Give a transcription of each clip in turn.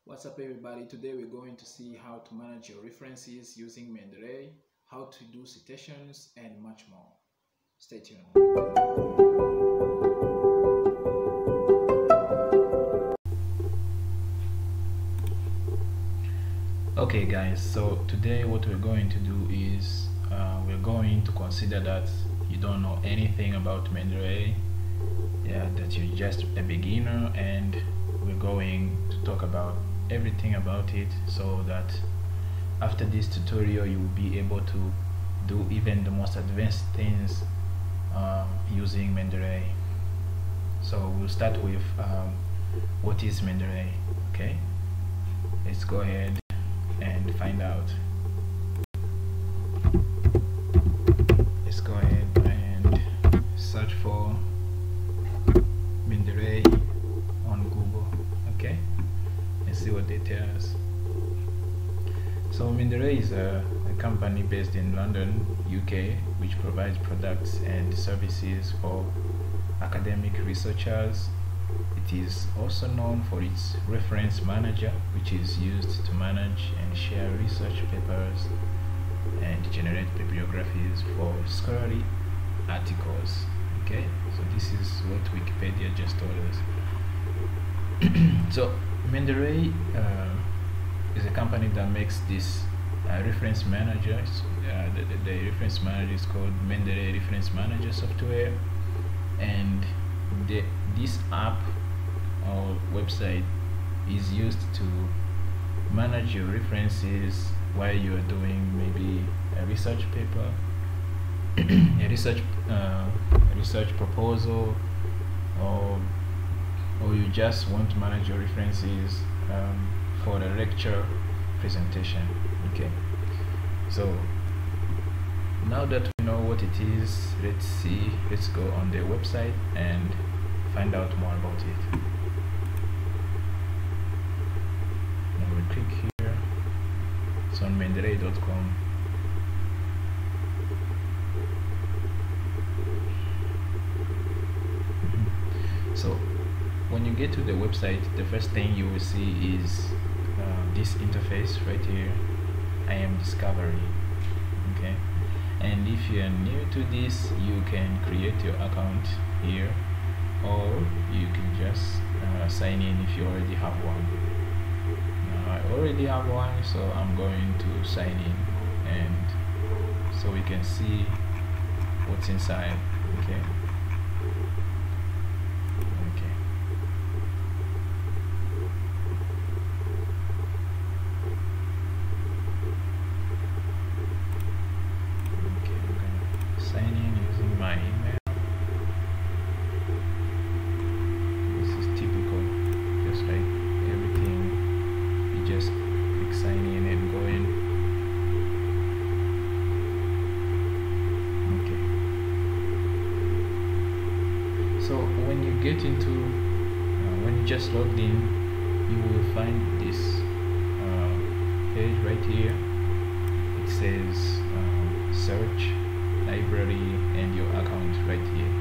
What's up everybody, today we're going to see how to manage your references using Mendeley, how to do citations and much more. Stay tuned. Okay guys, so today what we're going to do is we're going to consider that you don't know anything about Mendeley, that you're just a beginner, and we're going to talk about everything about it so that after this tutorial you will be able to do even the most advanced things using Mendeley. So we'll start with what is Mendeley. Okay, let's go ahead and find out. Let's go ahead and search for Mendeley on Google. Okay, let's see what they tell us. So Mendeley is a company based in London, UK, which provides products and services for academic researchers. It is also known for its reference manager, which is used to manage and share research papers and generate bibliographies for scholarly articles. Okay, so this is what Wikipedia just told us. So Mendeley is a company that makes this reference manager. The reference manager is called Mendeley Reference Manager software, and this app or website is used to manage your references while you are doing maybe a research paper, a research proposal, or you just want to manage your references for the lecture presentation. Okay, so now that we know what it is, let's go on their website and find out more about it. Now we click here. It's on mendeley.com. So when you get to the website, the first thing you will see is this interface right here. I am Discovery. Okay, and if you are new to this, you can create your account here, or you can just sign in if you already have one. Now I already have one, so I'm going to sign in, and so we can see what's inside. Okay. So when you get into, when you just logged in, you will find this page right here. It says search, library, and your account right here.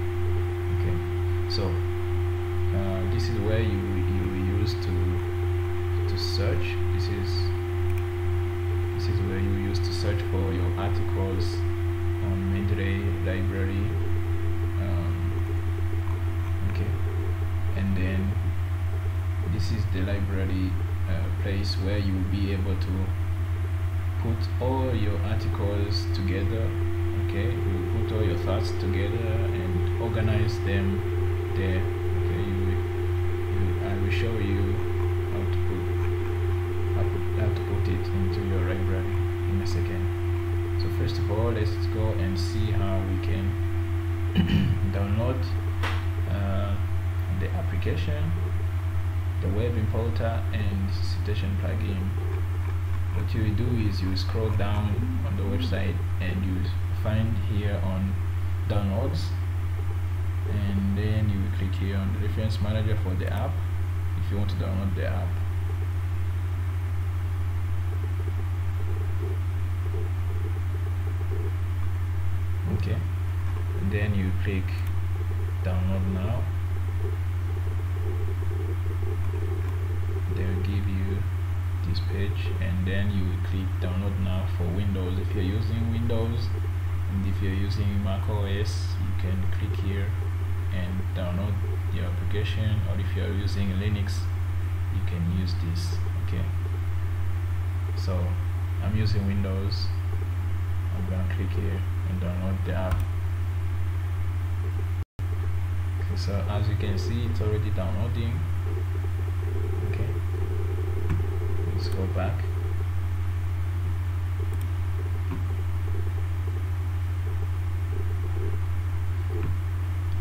Okay, so this is where you use to search. This is where you use to search for your articles on Mendeley Library. And then this is the library place where you will be able to put all your articles together. Okay, you will put all your thoughts together and organize them there. Okay, I will show you how to put it into your library in a second. So first of all, let's go and see how we can download the application, the web importer, and citation plugin. What you will do is you scroll down on the website and you find here on downloads, and then you will click here on the reference manager for the app if you want to download the app. Okay, and then you click download now. They'll give you this page, and then you will click download now for Windows. If you're using Windows, and if you're using Mac OS, you can click here and download your application, or if you're using Linux, you can use this. Okay, so I'm using Windows. I'm gonna click here and download the app. Okay, so as you can see, it's already downloading. Okay, let's go back.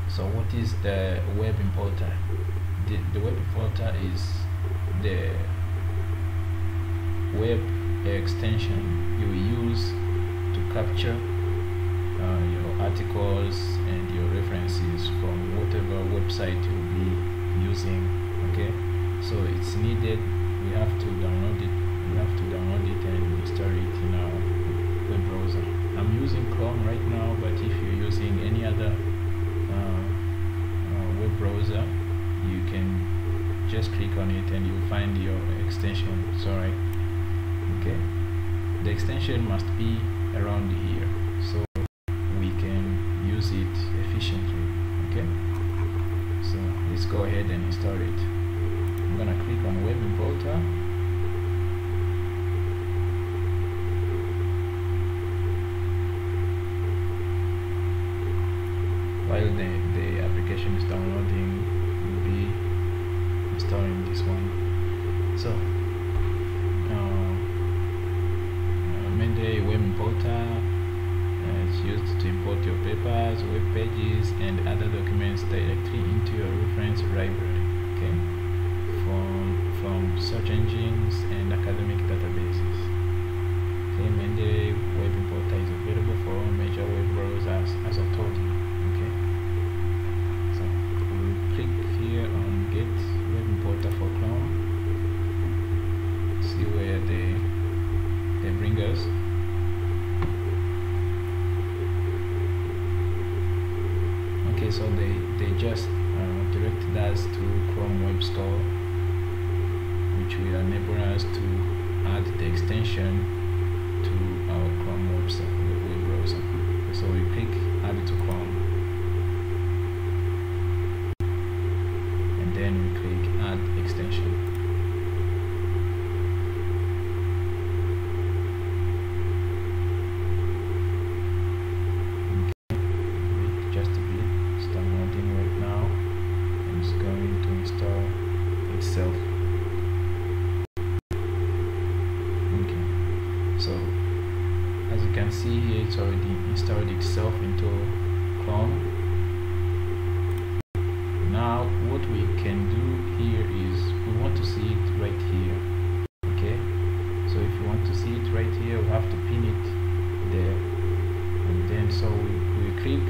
So what is the web importer? The web importer is the web extension you will use to capture your articles and your references from whatever website you'll be using. Okay, so it's needed. We have to download it. We have to download it and install it in our web browser. I'm using Chrome right now, but if you're using any other web browser, you can just click on it and you'll find your extension. Sorry. Okay, the extension must be around here so we can use it efficiently. Okay, so let's go ahead and install it. I'm gonna click on web importer. While the application is downloading, we'll be installing this one. So Mendeley web importer is used to import your papers, web pages, and other documents directly into your reference library. Okay, from search engines and academic databases. Okay, Mendeley web importer is available for all major web browsers, as I told you. Okay, so we'll click here on Get Web Importer for Chrome. See where they bring us. Okay, so they just directed us to Chrome Web Store, which will enable us to add the extension to our Chrome web browser. So we click Add to Chrome, and then we click Add Extension. Itself. Okay, so as you can see here, it's already installed itself into Chrome. Now what we can do here is we want to see it right here. Okay, so if you want to see it right here, we have to pin it there, and then so we click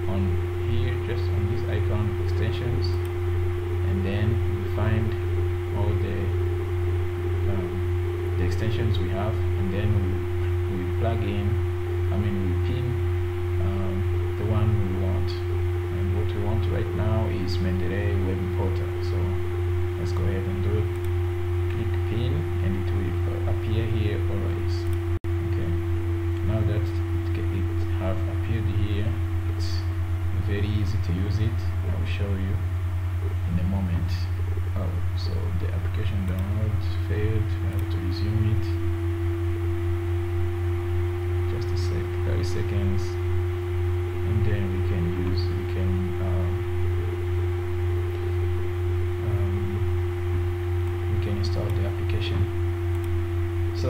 on here, just on this icon, extensions, and then find all the extensions we have, and then we plug in, we pin the one we want, and what we want right now is Mendeley web importer. So let's go ahead and do it. Click pin and it will appear here always. Okay, now that it have appeared here, it's very easy to use it. I will show you in a moment. Oh, so the application download failed. We have to resume it. Just a sec, 30 seconds, and then we can install the application. So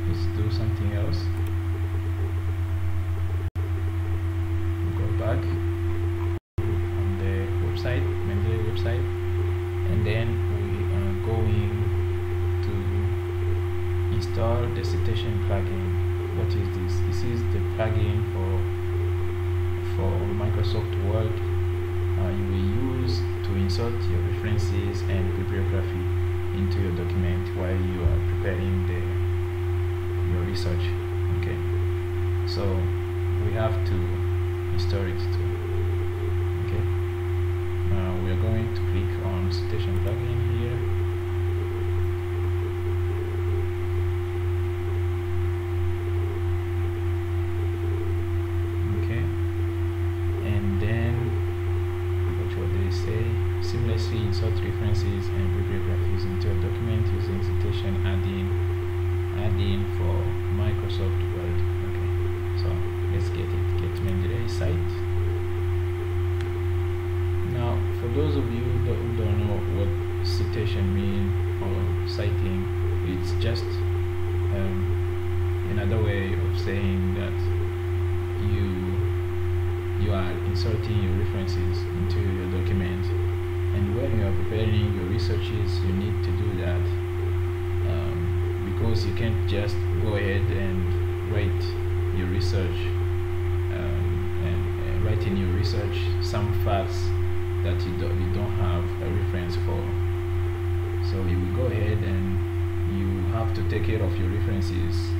let's do something else. We'll go back website, Mendeley website, and then we are going to install the citation plugin. What is this? This is the plugin for Microsoft Word. You will use to insert your references and bibliography into your document while you are preparing your research. Okay, so we have to install it too. We are going to click on Citation plugin here, insert references and bibliographies into a document using citation add-in for Microsoft Word. Okay, so let's get Mendeley site. Now, for those of you who don't know what citation means or citing, it's just another way of saying that you are inserting your references into your document, and when you are preparing your researches, you need to do that because you can't just go ahead and write your research and write in your research some facts that you don't have a reference for. So you will go ahead and you have to take care of your references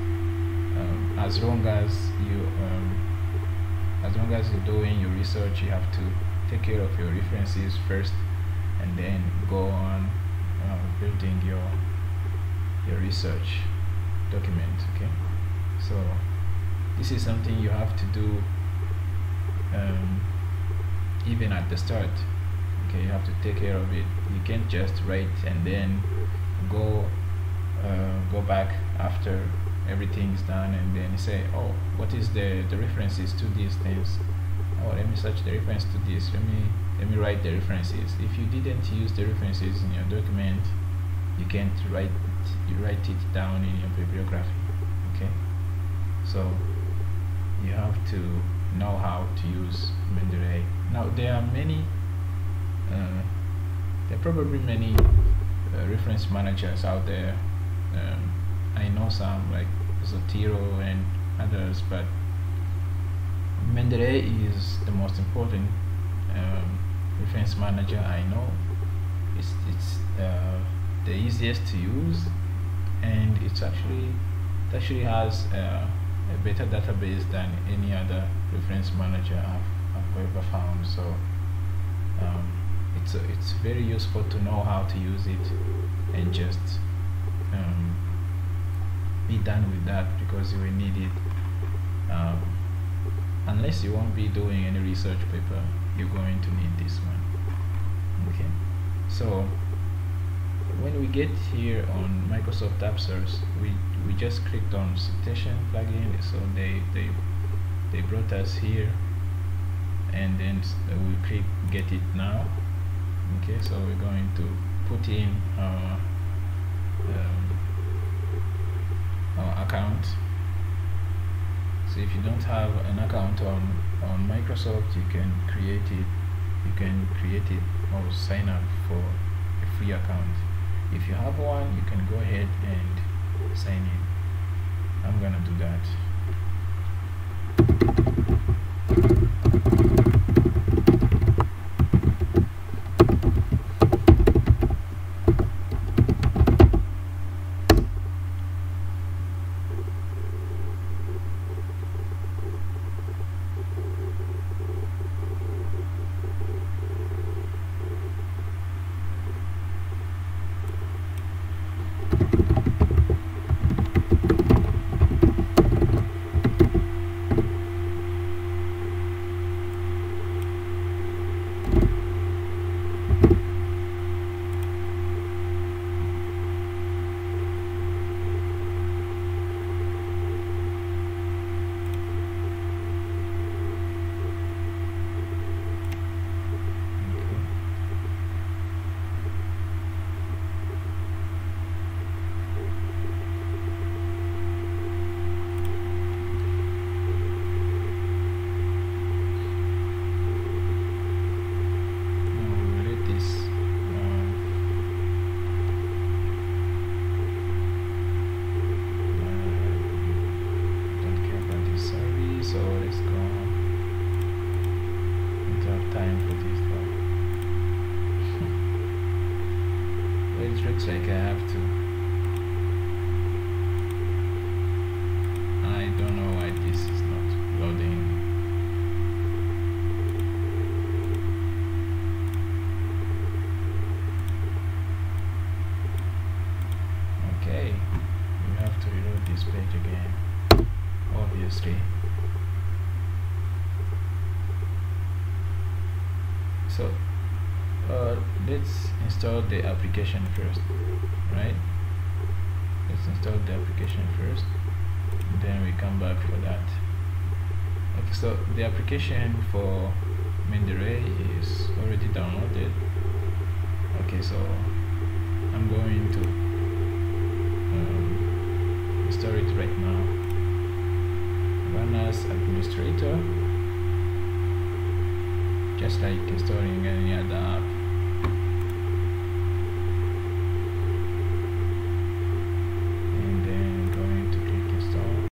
as long as you're doing your research. You have to take care of your references first, and then go on building your research document. Okay, so this is something you have to do even at the start. Okay, you have to take care of it. You can't just write and then go back after everything's done and then say, oh, what is the references to these things? Oh, let me search the reference to this. Let me write the references. If you didn't use the references in your document, you can't write it down in your bibliography. Okay, so you have to know how to use Mendeley. Now there are probably many reference managers out there. I know some like Zotero and others, but Mendeley is the most important reference manager I know. It's the easiest to use, and it actually has a better database than any other reference manager I've ever found. So it's very useful to know how to use it and just be done with that, because you will need it unless you won't be doing any research paper. You're going to need this one. Okay, so when we get here on Microsoft App Source, we just clicked on citation plugin, so they brought us here, and then we click get it now. Okay, so we're going to put in our account. So if you don't have an account on Microsoft, you can create it or sign up for a free account. If you have one, you can go ahead and sign in. I'm gonna do that. Looks like I have to. I don't know why this is not loading. Okay, we have to reload this page again, obviously. So let's install the application first, right? Let's install the application first, then we come back for that. Okay, so the application for Mendeley is already downloaded. Okay, so I'm going to install it right now. Run as administrator, just like installing any other app. And then going to click install.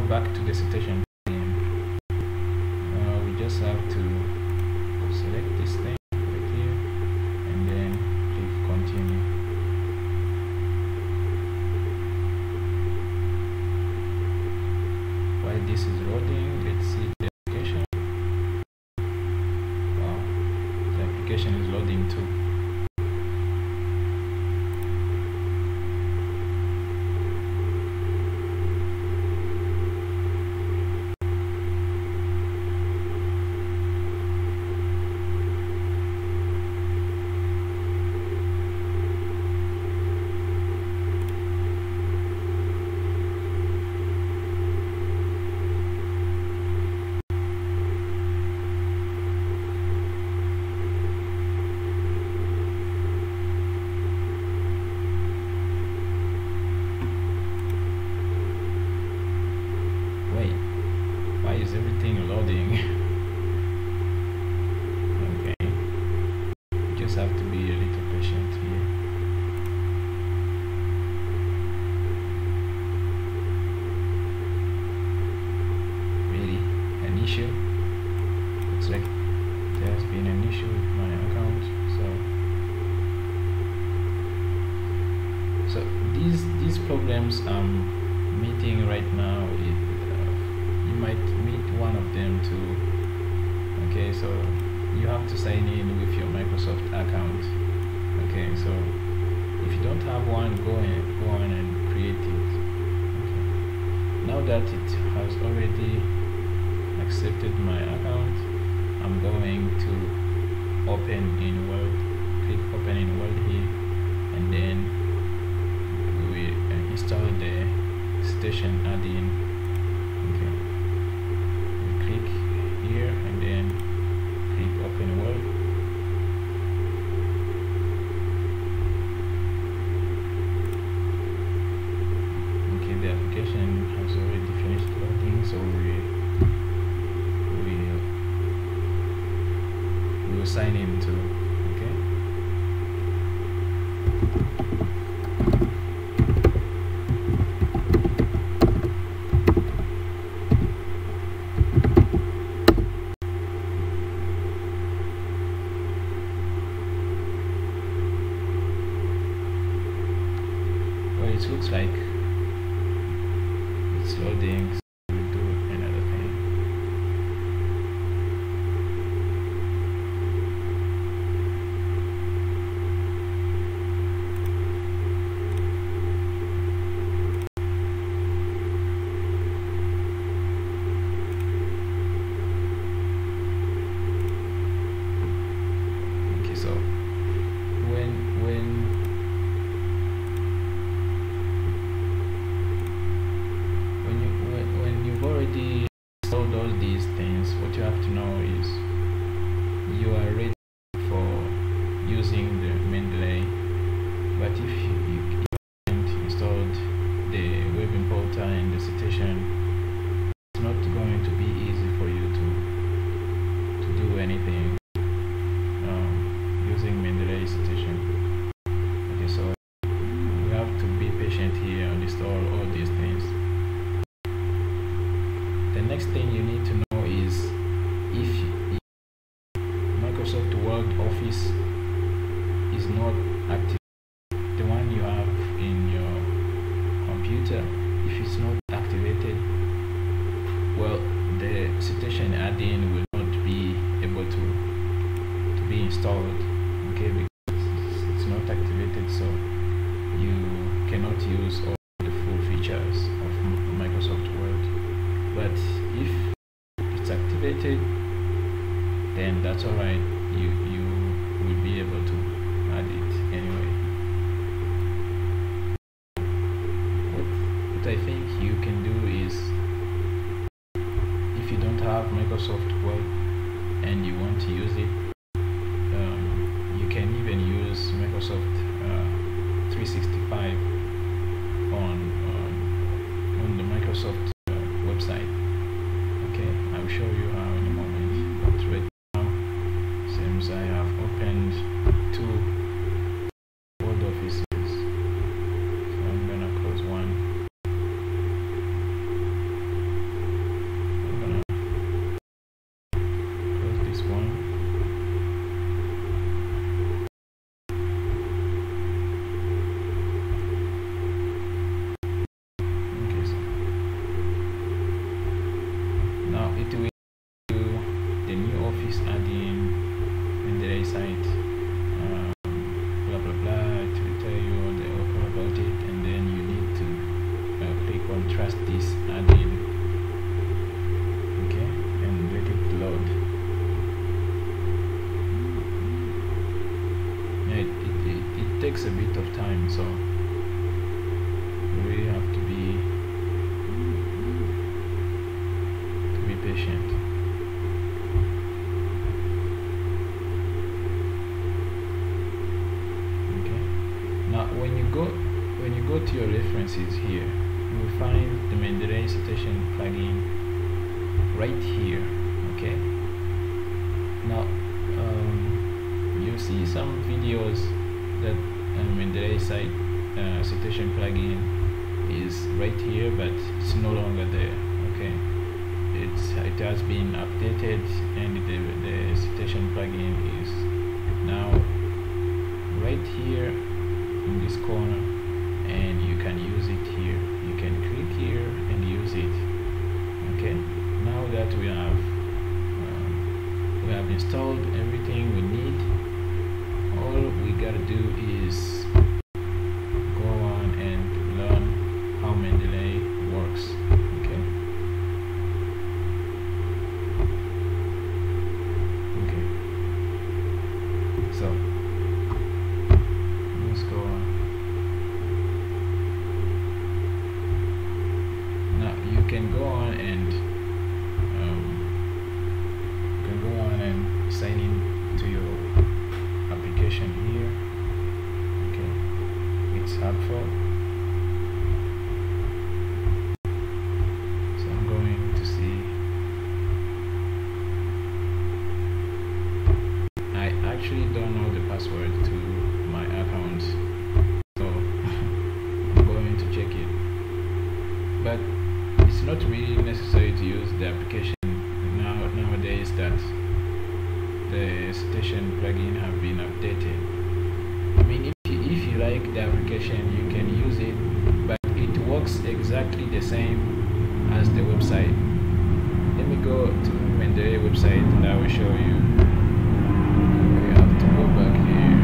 Back to the citation theme. We just have to select this thing right here and then click continue. While this is loading, let's see the application. Wow, the application is loading too. Is everything loading? Okay, you just have to be a little patient here. Really, an issue? Looks like there has been an issue with my account. So these problems I'm meeting right now, you might meet one of them too. Okay, so you have to sign in with your Microsoft account. Okay, so if you don't have one, go on and create it. Okay. Now that it has already accepted my account, I'm going to open in Word. Click open in Word here, and then we will install the Citation add-in. Here and then click open Word. Okay, the application has already finished loading, so we will sign in too. Okay. It looks like it's loading, so we'll do another thing. Okay, so when you've already installed all these things, what you have to know is you are ready for using the Mendeley. But if you haven't installed the web importer and the citation, it's not going to be easy for you to do anything using Mendeley citation. Okay, so you have to be patient here and install all these things. The next thing you need to know is if Microsoft Word Office is not active, the one you have in your computer, well, the citation add-in will not be able to be installed, okay, because it's not activated, so you cannot use all the full features of Microsoft Word. But if it's activated, then that's alright. You will be able to add it anyway. What I think you can do is, if you don't have Microsoft Word and you want to use it, you can even use Microsoft 365 on the Microsoft website. Okay, I'll show you how in a moment. But right now, since I have opened two Word offices, so I'm gonna close one. I'm gonna close this one. Okay, so now it will do the new office add-in in the site, blah blah blah. It will tell you all about it, and then you need to click on trust this add-in, okay, and let it load. Yeah, it takes a bit of time, so you really have to be patient. Okay. Now when you go to your references here, you will find the Mendeley citation plugin right here. Okay. Now you see some videos that Mendeley citation plugin is right here, but it's no longer there. Okay. It has been updated, and the citation plugin is now right here in this corner, and you can use it here. You can click here and use it. Okay, now that we have installed everything we need, all we gotta do is go on and learn how Mendeley works. Okay. So let's go on. Now you can go on and sign in to your application here. Okay, it's helpful. So I'm going to see. I actually don't know the password to my account, so I'm going to check it. But it's not really necessary to use the application nowadays that the citation plugin have been updated. I mean, if you like the application, you can use it, but it works exactly the same as the website. Let me go to Mendeley website and I will show you. We have to go back here.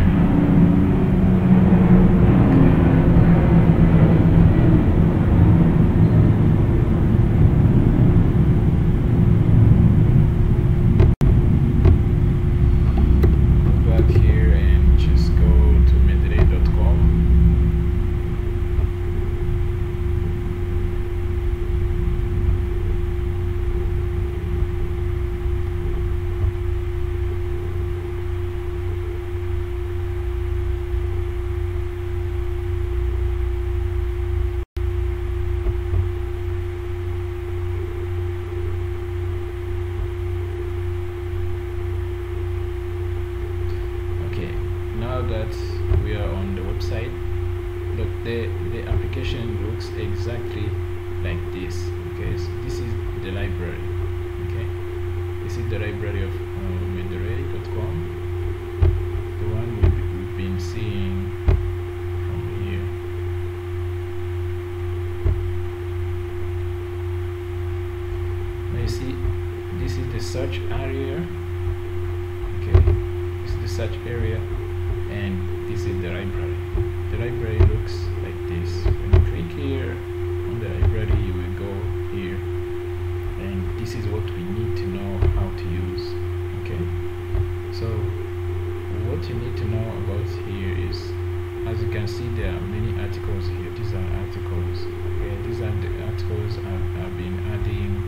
Go back here and just go to mendeley.com. Now that we are on the website, look, the application looks exactly like this. Okay, so this is the library. Okay, this is the library of mendeley.com, the one we've been seeing from here. you see, this is the search area. Okay, this is the search area, and this is the library. The library looks like this. When you click here on the library, you will go here, and this is what we need to know how to use. Okay, so what you need to know about here is, as you can see, there are many articles here. These are articles. Okay, these are the articles I've been adding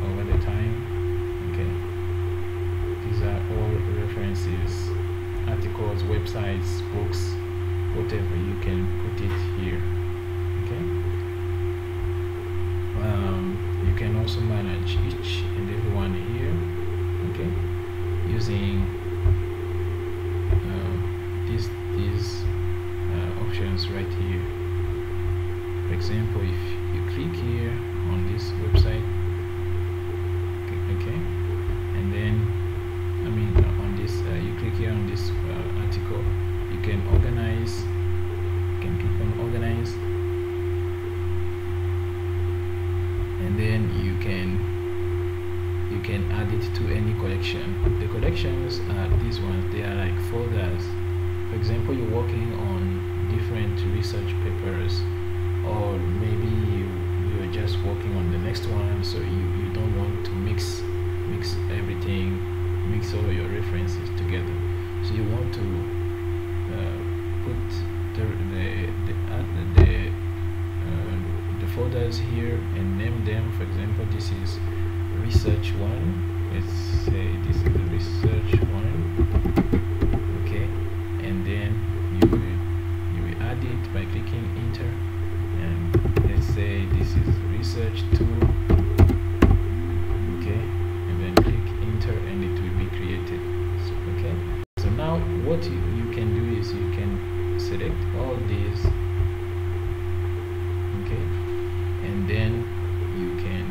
over the time. Okay, these are all references, articles, websites, books, whatever. You can put it here. Okay, you can also manage each and every one here. Okay, using these options right here. For example, if you click here on this website, okay, and then on this, you click here on this article, you can organize. You can click on organize, and then you can add it to any collection. The collections are these ones. They are like folders. For example, you're working on different research papers, or maybe you're just working on the next one, so you don't want to mix everything, mix all your references together. So you want to put the folders here and name them. For example, this is research 1. Let's say this is the research 1. Okay, and then you will add it by clicking enter, and let's say this is research 2. Okay, and then click enter, and it will be created. Okay, so now what you can do is you can select all these. Okay, and then you can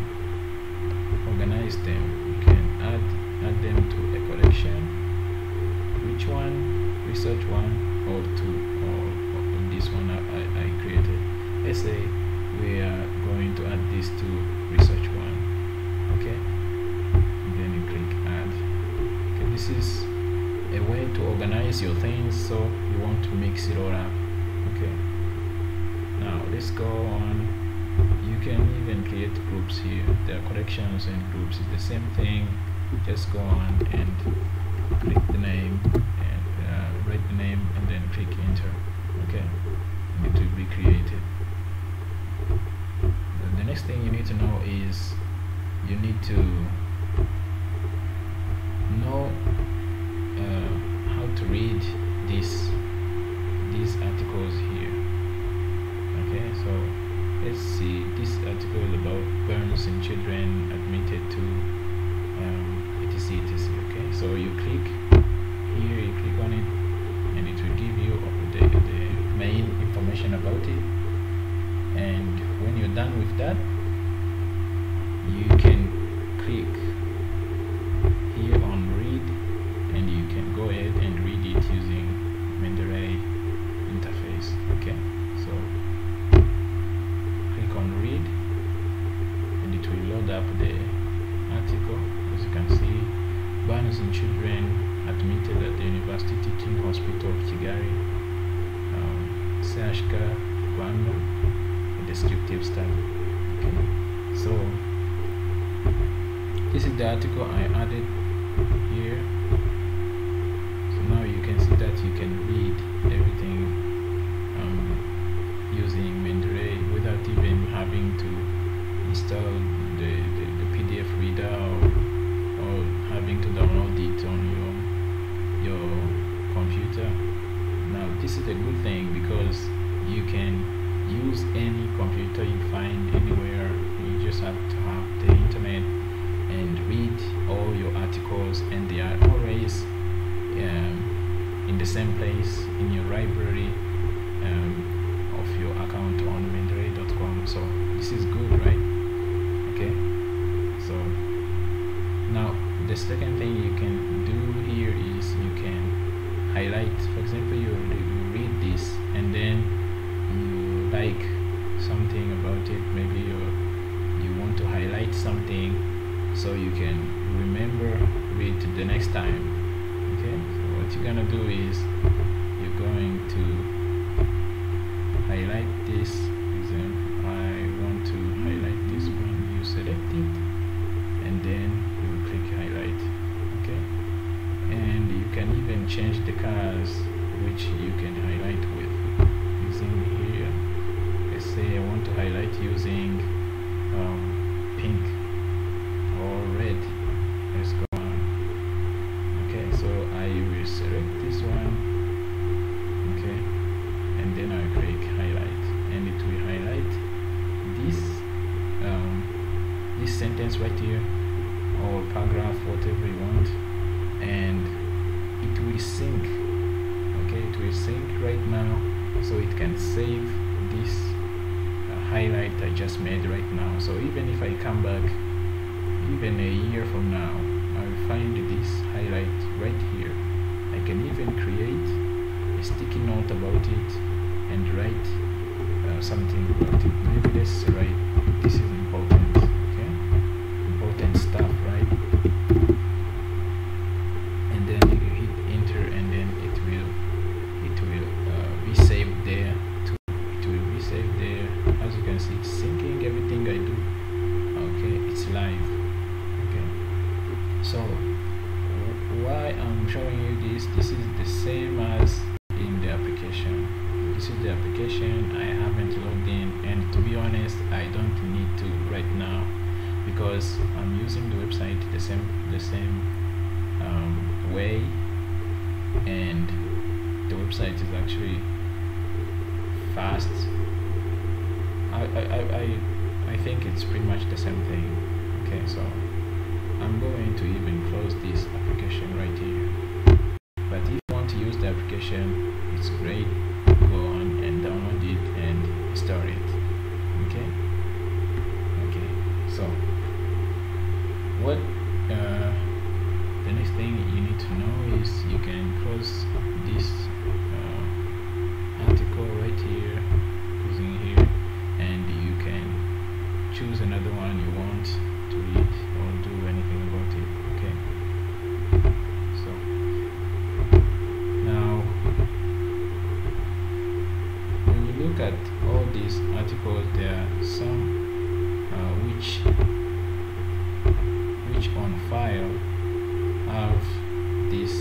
organize them. You can add them to a collection. Which one? Research 1 or 2, or this one I created. Let's say we are going to add this to research 1. Okay, and then you click add. Okay, this is a way to organize your things, so you want to mix it all up. Okay, now let's go on. You can even create groups here. There are collections and groups. It's the same thing. Just go on and click the name and write the name, and then click enter. Okay, and it will be created. The next thing you need to know is you need to know how to read these articles here. Okay, so let's see. This article is about burns in children admitted to etc. Okay, so you click here, you click on it, and it will give you the main information about it. And when you're done with that, you can click here on read, and you can go ahead and read it using Mendeley interface. Okay, so click on read, and it will load up the article. As you can see, burns in children admitted at the University Teaching Hospital of Kigali, Sashka, Rwanda, a descriptive study. Okay, so this is the article I added here. So now you can see that you can read everything using Mendeley without even having to install the PDF reader, or having to download it on your computer. Now this is a good thing, because you can use any computer you find anywhere. You just have to have the internet and read all your articles, and they are always in the same place in your library of your account on mendeley.com. So this is good, right? Okay, so now the second thing you can do here is you can highlight. For example, you read this, and then you like something about it. Maybe you want to highlight something, so you can remember it the next time. Okay, so what you're gonna do is you're going to highlight this. I want to highlight this one. You select it and then you click highlight. Okay, and you can even change the colors which you can highlight with using here. Let's say I want to highlight using pink or red. Let's go on. Okay, so I will select this one. Okay, and then I click highlight, and it will highlight this this sentence right here, or paragraph, whatever you want, and it will sync. Okay, it will sync right now, so it can save this highlight I just made right now. So even if I come back even a year from now, I will find this highlight right here. I can even create a sticky note about it and write something about it. Maybe let's write, this is important. Okay, important stuff, right? And then you hit enter, and then it will be saved there too. It will be saved there. As you can see, it's syncing everything I do. Okay, it's live. Okay, so why I'm showing you this is the same as in the application. This is the application. I haven't logged in, and to be honest, I don't need to right now because I'm using the website the same way, and the website is actually fast. I think it's pretty much the same thing. Okay, so I'm going to even close this application right here. But if you want to use the application, it's great. Go on and download it and install it. Okay. Okay. So what the next thing you need to know is you can close this article right here using here, and you can choose another one you want to read or do anything about it. Okay, so now when you look at all these articles, there are some which on file have this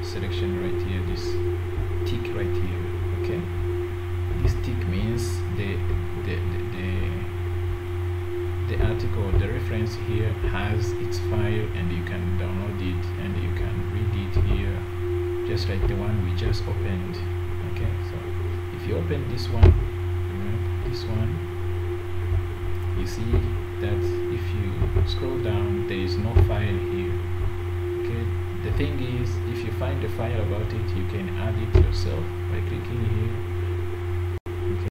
selection right here, this tick right here. Okay, this tick means the article, the reference here has its file, and you can download it and you can read it here, just like the one we just opened. Okay, so if you open this one, this one, you see that if you scroll down, there is no file here. Okay, the thing is, if you find a file about it, you can add it yourself by clicking here. Okay,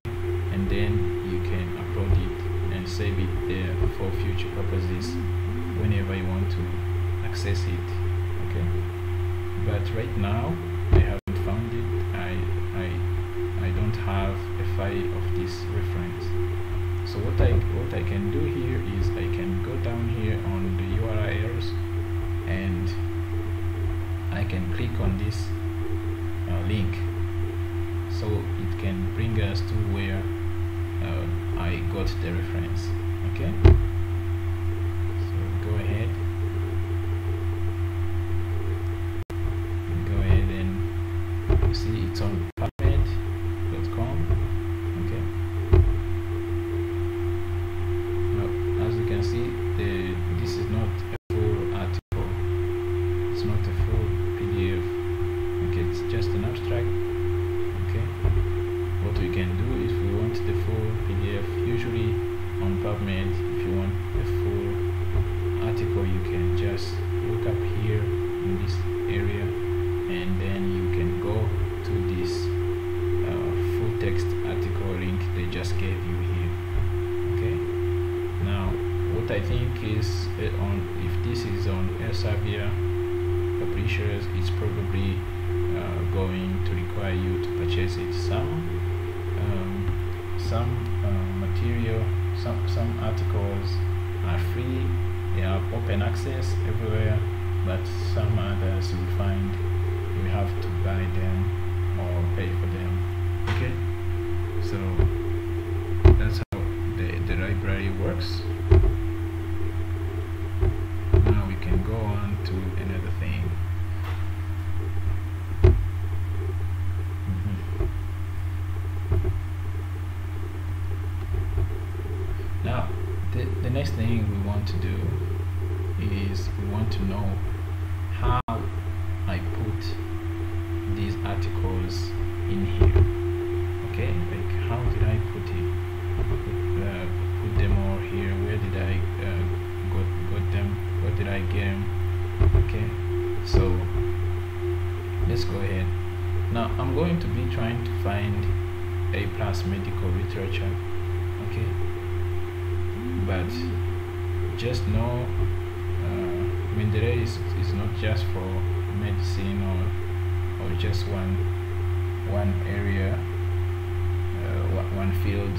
and then you can upload it and save it there for future purposes whenever you want to access it. Okay, but right now I haven't found it. I don't have a file of this reference. So what I can do here is I can go down here on the URLs, and I can click on this link, so it can bring us to where I got the reference. Okay, so go ahead and you see it's on PubMed.com. Okay, now as you can see, this is not a full article, it's not a full PDF. Okay, it's just an abstract. Okay, what we can do if we want the full PDF, usually on PubMed, if you want the full article, you can just look up here in this area, and then you can go to this full text article link they just gave you here. Okay, now what I think is if this is on Elsevier publishers, it's probably going to require you to purchase it. Some material, some articles are free, they have open access everywhere, but some others you find you have to buy them or pay for them. Okay, so that's how the library works. Now we can go on to another thing. Now the next thing we want to do is we want to know how I put these articles in here. Okay, like how did I put it? Put them all here. Where did I got them? Where did I get them? Okay, so let's go ahead. Now I'm going to be trying to find A+ medical literature. Okay, but just know Mendeley is not just for medicine or just one area, one field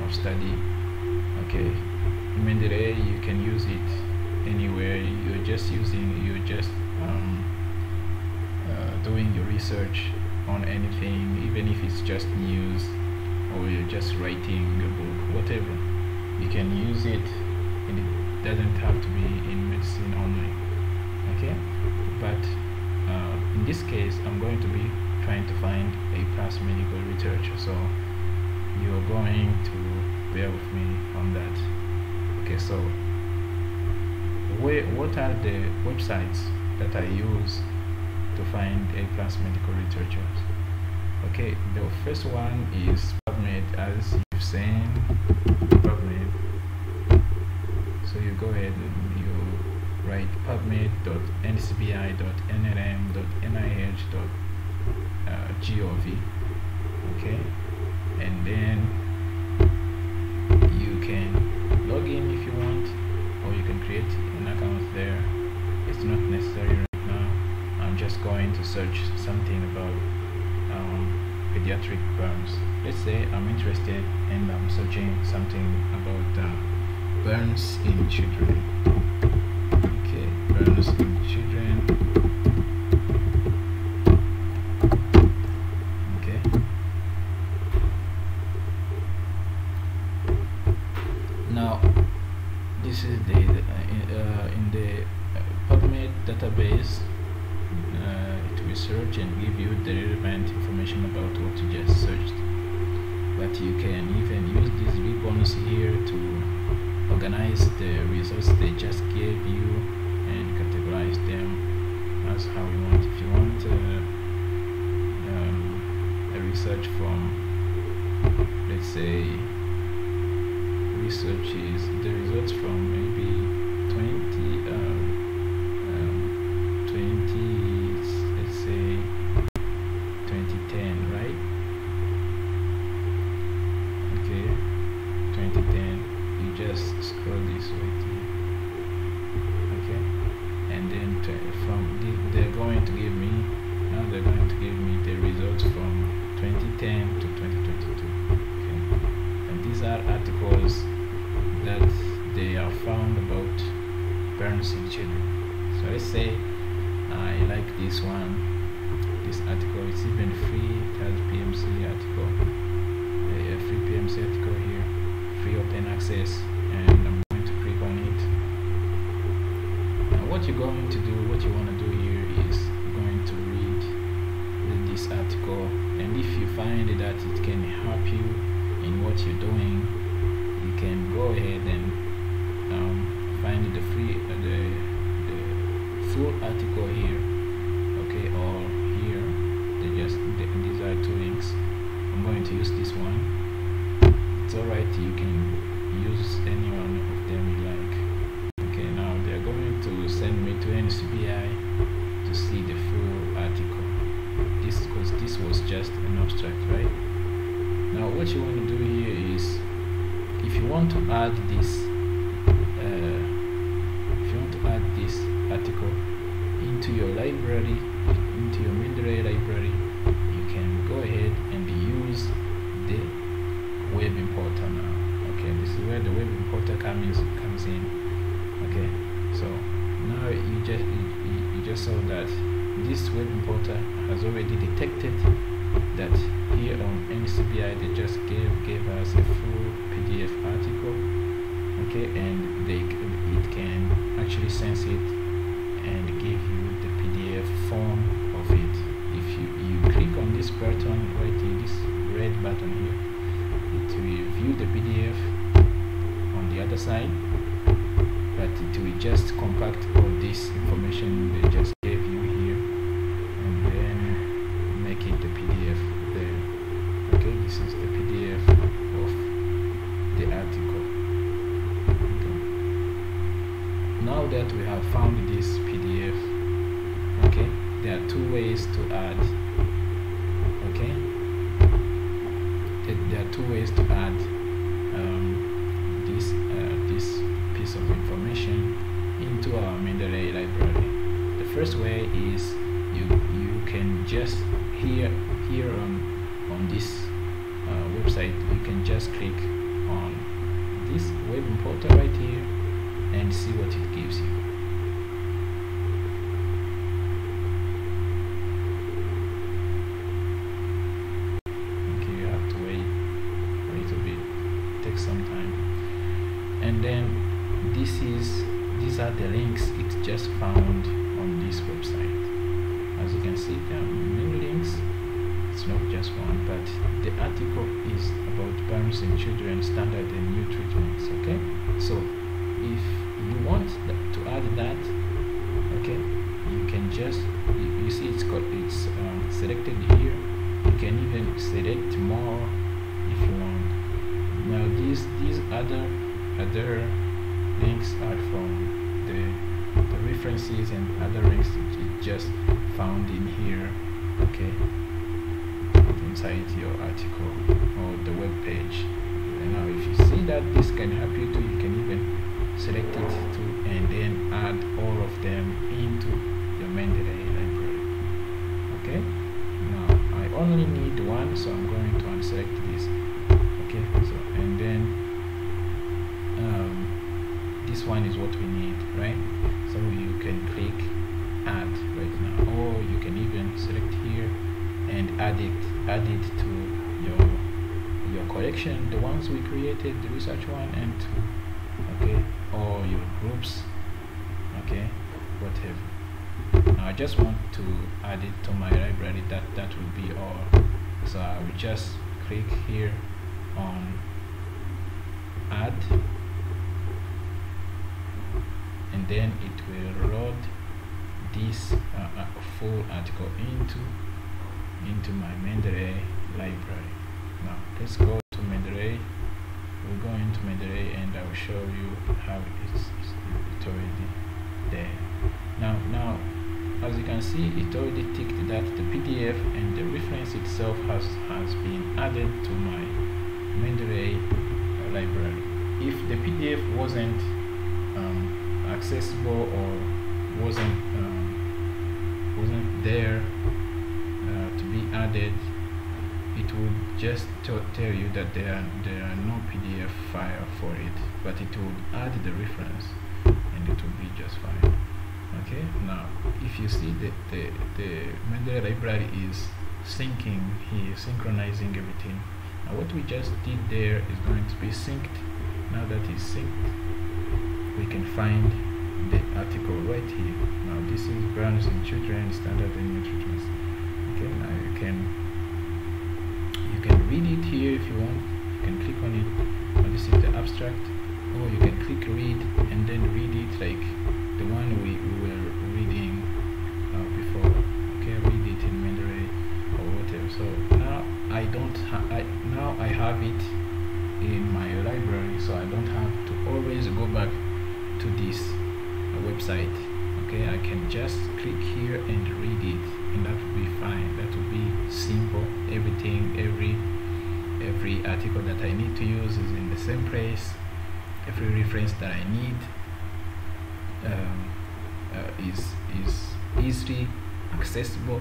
of study. Okay, Mendeley, you can use it anywhere. You're just doing your research on anything, even if it's just news or you're just writing a book, whatever. You can use it, and it doesn't have to be in medicine only. Okay, but in this case I'm going to be trying to find A+ medical literature, so you're going to bear with me on that. Okay, so what are the websites that I use to find A+ medical literature? Okay, the first one is PubMed, as you've seen. PubMed. So you go ahead and you write pubmed.ncbi.nrm.nih.gov. Okay, and then you can log in if you want, or you can create an account there. It's not necessary right now. I'm just going to search something about pediatric burns. Let's say I'm interested and I'm searching something about burns in children. Okay, burns in children. Okay. Now, this is in the PubMed database. It will search and give you the relevant information about what you just searched. But you can even use these ribbons here to organize the results they just gave you and categorize them as how you want. If you want a research from, let's say, research is the results from maybe 2010, right? Okay, 2010. You just scroll this right here. Okay, and then they're going to give me the results from 2010 to 2022. Okay, and these are articles that they are found about burns in children. So let's say I like this one, this article. It's even free. It has PMC article, a free PMC article here, free open access, and I'm going to click on it. Now what you're going to do, what you want to do here is you're going to read this article, and if you find that it can help you in what you're doing, you can go ahead and find the full article here. Okay, or here. These are two links. I'm going to use this one. It's alright, you can use any one of them you like. Okay, now they're going to send me to NCBI to see the full article. Because this was just an abstract, right? Now what you want to do here is, if you want to add this article into your library, into your Mendeley library, you can go ahead and use the web importer now. Okay, this is where the web importer comes you just saw that this web importer has already detected that here on NCBI they just gave us a full PDF article, okay, and it can actually sense it and give you the PDF form of it. If you click on this button right here, this red button here, it will view the PDF on the other side, but it will just compact all this information they just gave you here and then make it the PDF there. Okay, this is the PDF of the article. Okay. Now that we have found this PDF, okay, there are two ways to add. Okay, there are two ways to add this piece of information into our Mendeley library. The first way is you can just here on this website, you can just click on this web importer right here and see what it gives you. Okay, you have to wait a little bit, it takes some time. And then these are the links it just found on this website. As you can see, there are many links. It's not just one, but the article is about burns in children, standard and new treatments. Okay, so if you want to add that, okay, you can just you see it's selected here. You can even select more if you want. Now these other links are from the references and other links that you just found in here, okay, inside your article or the web page. And now if you see that this can help you too, you can even select it too and then add all of them into your Mendeley library. Okay, now I only need one, so I'm going to unselect this. Okay, so and then this one is what we need, right? So you can click add right now, or you can even select here and add it to your collection, the ones we created, the research 1 and 2, okay, or your groups, okay, whatever. Now I just want to add it to my library. That will be all. So I will just click here on add, and then it will load this full article into my Mendeley library. Now let's go to Mendeley. We'll go into Mendeley and I will show you how it's already there. Now as you can see, it already ticked that the PDF and the reference itself has been added to my Mendeley library. If the PDF wasn't accessible or wasn't there to be added, it would just tell you that there are no PDF file for it, but it would add the reference and it would be just fine. Okay, now if you see that the Mendeley library is syncing here, synchronizing everything. Now what we just did there is going to be synced. Now that is synced, we can find the article right here. Now this is burns in children, standard and new treatments. Okay, now you can read it here if you want. You can click on it. Now this is the abstract, or you can click read and then read it like the one we were reading before. Okay, read it in Mendeley or whatever. So now now I have it in my library, so I don't have to always go back to this website. Okay, I can just click here and read it, and that will be fine. That will be simple. Everything, every article that I need to use is in the same place. Every reference that I need is easily accessible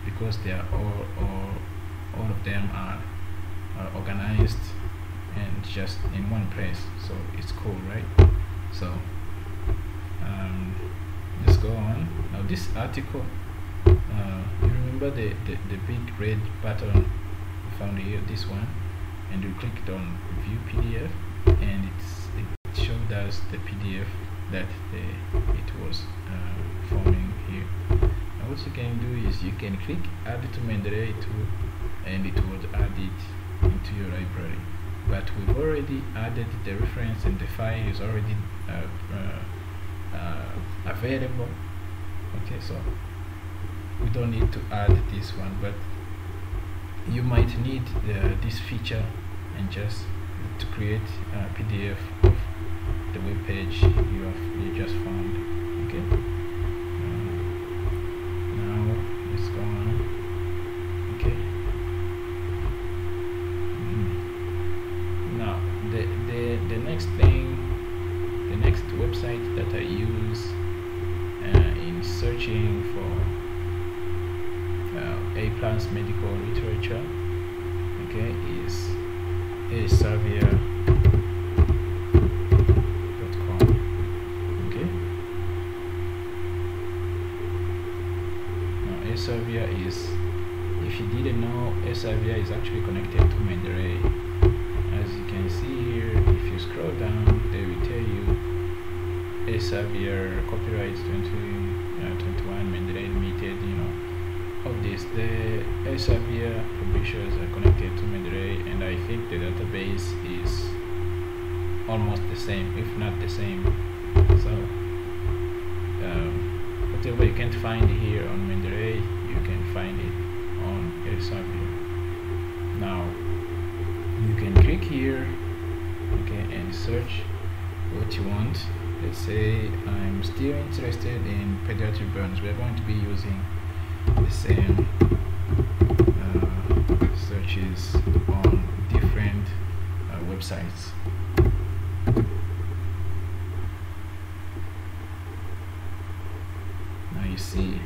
because they are all of them are organized and just in one place. So it's cool, right? So let's go on. Now this article, you remember the big red button you found here, this one, and you clicked on view PDF, and it showed us the PDF that it was forming here. Now what you can do is you can click add to Mendeley tool, and it would add it into your library. But we've already added the reference, and the file is already available. Okay, so we don't need to add this one, but you might need this feature and just to create a PDF of the web page you just found. Okay, now let's go on. Okay, now the next thing, the next website that I use in searching for A+ medical literature, okay, is YOUHEAL.com. Okay, now YOUHEAL is, if you didn't know, YOUHEAL is actually connected to Mendeley. As you can see here, if you scroll down, they will tell you YOUHEAL copyright 2021 Mendeley Limited, you know, of this. The YOUHEAL publishers are connected to Mendeley, and I think the database is almost the same, if not the same. So whatever you can't find here on Mendeley, you can find it on YOUHEAL. Now you can click here, okay, and search what you want. Let's say I'm still interested in pediatric burns. We're going to be using the same searches on different websites. Now you see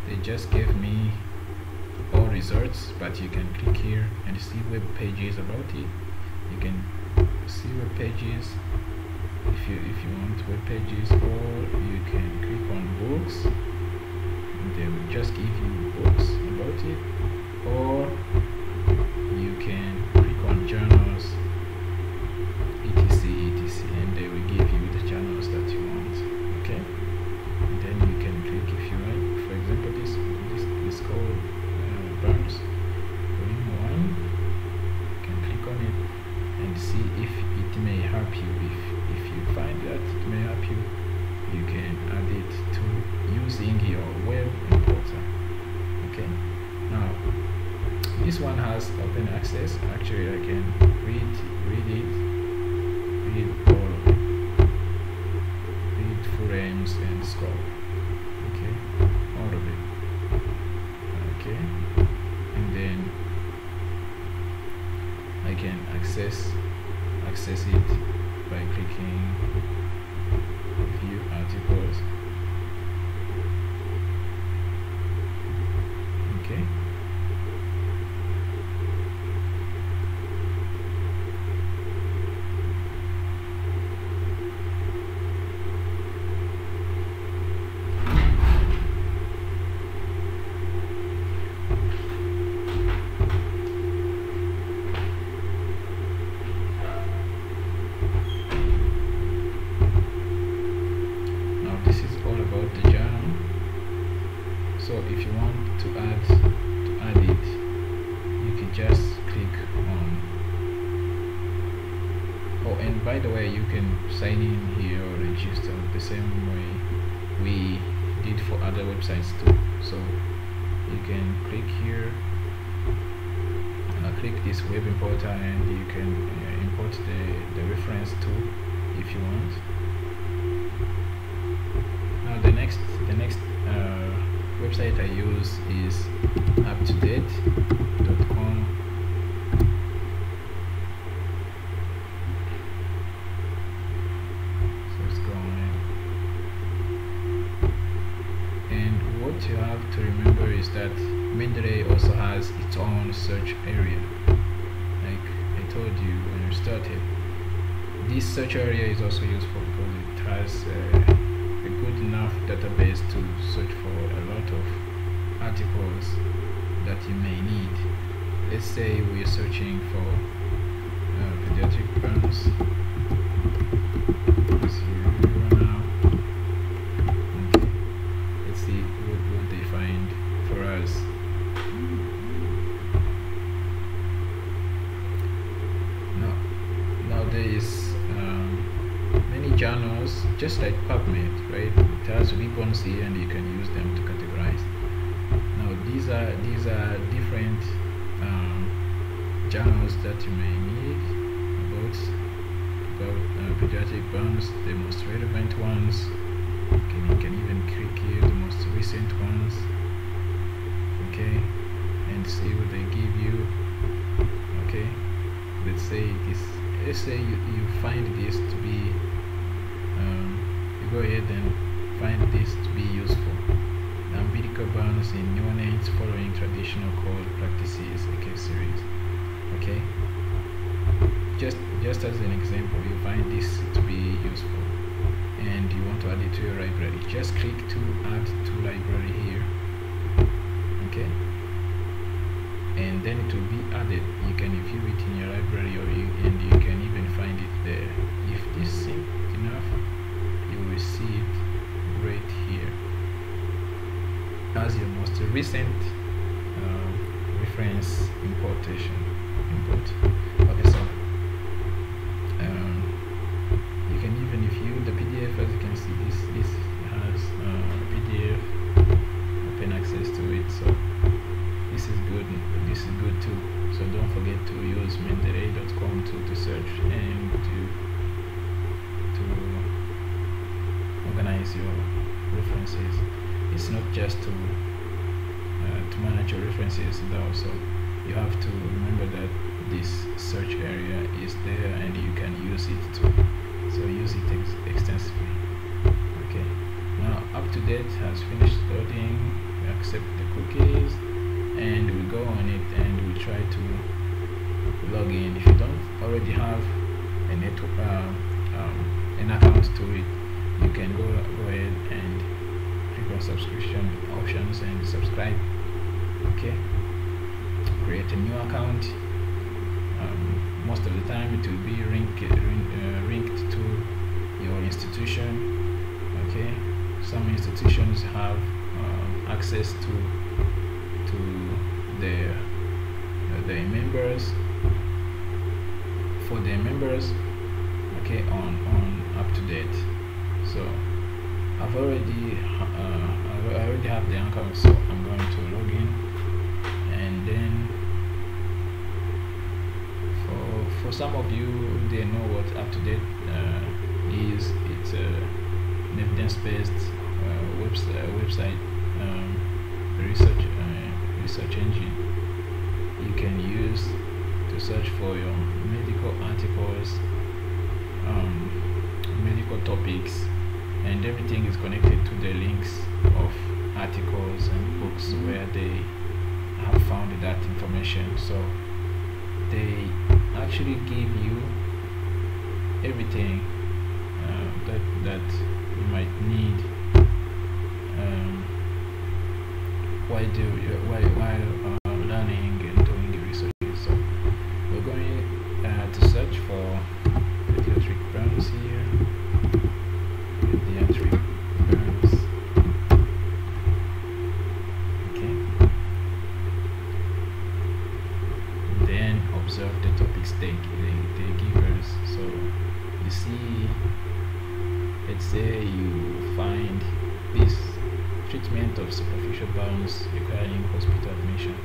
they just gave me all results, but you can click here and see web pages about it. You can see web pages if you want web pages, or you can click on books. They will just give you books about it, or you can click on journals, etc, and they will give you the journals that you want. Okay, and then you can click if you like. For example, this called Burns Volume 1. You can click on it and see if it may help you. If you find that it may help you, you can add it to using your web importer. Okay, now this one has open access. Actually, I can read all of it, read full names and scroll. Okay, all of it. Okay, and then I can access it by clicking view articles. Okay, so if you want to add it, you can just click on, oh, and by the way, you can sign in here or register the same way we did for other websites too. So you can click here, click this web importer, and you can import the reference too if you want. Now the next website I use is uptodate.com. So let's go on. And what you have to remember is that Mendeley also has its own search area. Like I told you when we started, this search area is also useful because it has a good enough database to search for a lot of articles that you may need. Let's say we are searching for pediatric burns. Now, okay, let's see what they find for us. Now there is many journals, just like PubMed, right? It has ribbons here, and you can use them to categorize. Now these are different journals that you may need about pediatric burns, the most relevant ones. You can even click here the most recent ones, okay, and see what they give you. Okay, let's say you find this to be you go ahead and find this to be useful. Umbilical burns in neonates following traditional cold practices, a case series. Okay, just as an example, you find this to be useful and you want to add it to your library. Just click to add to library here, okay, and then it will be added. You can view it in your library, and you can even find it there. If this seems enough, you will see it right here as your most recent reference import. Okay, so you can even view the PDF. As you can see, this has PDF open access to it, so this is good. This is good too. So don't forget to use mendeley.com to search and to organize your references. It's not just to manage your references, but also you have to remember that this search area is there and you can use it too. So use it extensively. Okay. Now UpToDate has finished loading. We accept the cookies and we go on it and we try to log in. If you don't already have a network, an account to it, you can go ahead and click on subscription options and subscribe. Okay, create a new account. Most of the time it will be linked to your institution. Okay, some institutions have access to their members, for their members, okay, on UpToDate. So I already have the account, so I'm going to log in, and then for some of you, they know what UpToDate is. It's an evidence-based website research engine you can use to search for your medical articles, medical topics, and everything is connected to the links of articles and books where they have found that information. So they actually give you everything that you might need while learning and doing research. So we're going to search for pediatric burns here. Pediatric burns. Okay. Then observe the topics they give us. So you see, let's say you find this treatment of superficial burns requiring hospital admission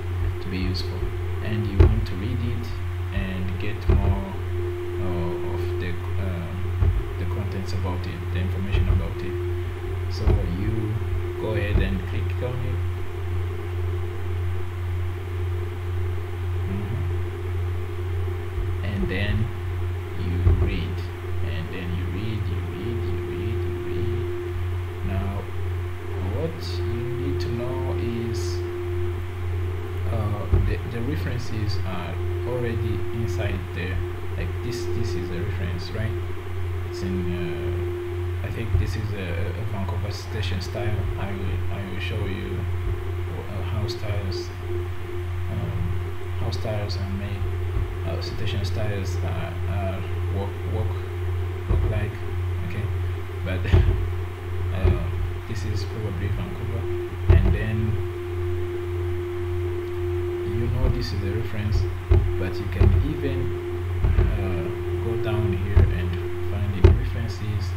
to be useful, and you want to read it and get more of the contents about it, the information about it. So you go ahead and click on it. And then you read, and then you read. Now what you need to know is the references are already inside there. Like this is a reference, right? It's in I think topic. This is a Vancouver citation style. I will show you how styles are made. Citation styles work like. Okay, but this is probably Vancouver, and then this is a reference, but you can even go down here and find the references,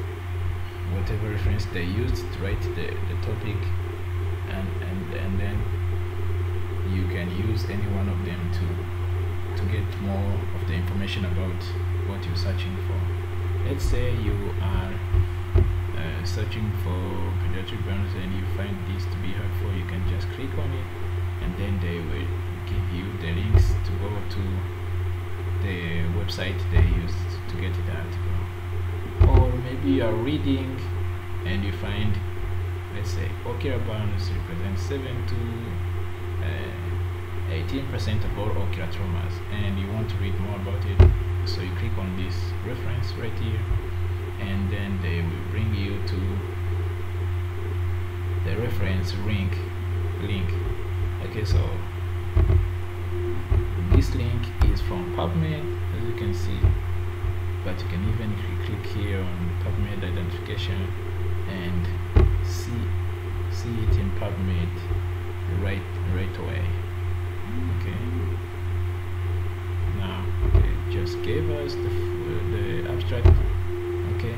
whatever reference they used to write the topic, and then you can use any one of them to get more of the information about what you're searching for. Let's say you are searching for pediatric burns and you find this to be helpful. You can just click on it, and then they will give you the links to go to the website they used to get the article. Or maybe you are reading and you find, let's say, ocular burns represent 7 to 18% of all ocular traumas, and you want to read more about it. So you click on this reference right here, and then they will bring you to the reference link. Okay, so this link is from PubMed, as you can see, but you can even click here on PubMed identification and see it in PubMed right away. Okay, now they just gave us the abstract. Okay,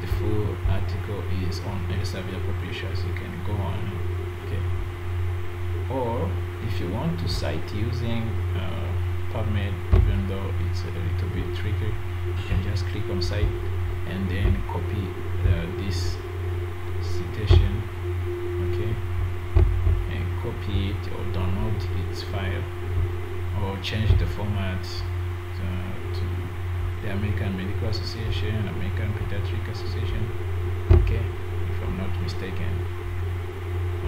the full article is on Elsevier publishers. You can go on. Okay, or if you want to cite using PubMed, even though it's a little bit tricky, you can just click on cite and then copy this citation. Okay, and copy it or download its file, or change the format to the American Medical Association, American Pediatric Association. Okay, if I'm not mistaken.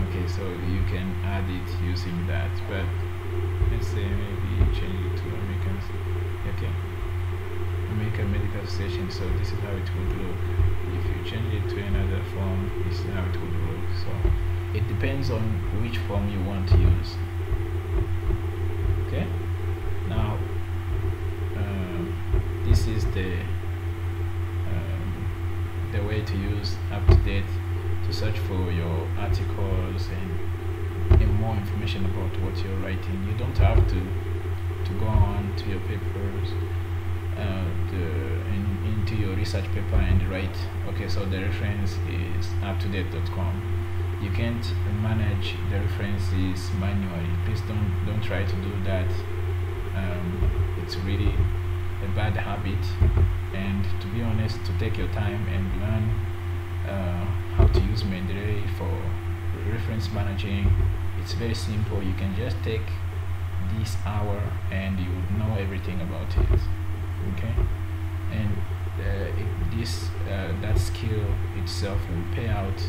Okay, so you can add it using that, but let's say maybe change it to American Medical Association. So this is how it would look. If you change it to another form, this is how it would look. So it depends on which form you want to use. Okay, now this is the way to use UpToDate to search for your articles and more information about what you're writing. You don't have to go on to your papers, into your research paper and write. Okay, so the reference is uptodate.com. You can't manage the references manually. Please don't try to do that. It's really a bad habit, and to be honest, to take your time and learn how to use Mendeley for reference managing, it's very simple. You can just take this hour and you would know everything about it. Okay, and that skill itself will pay out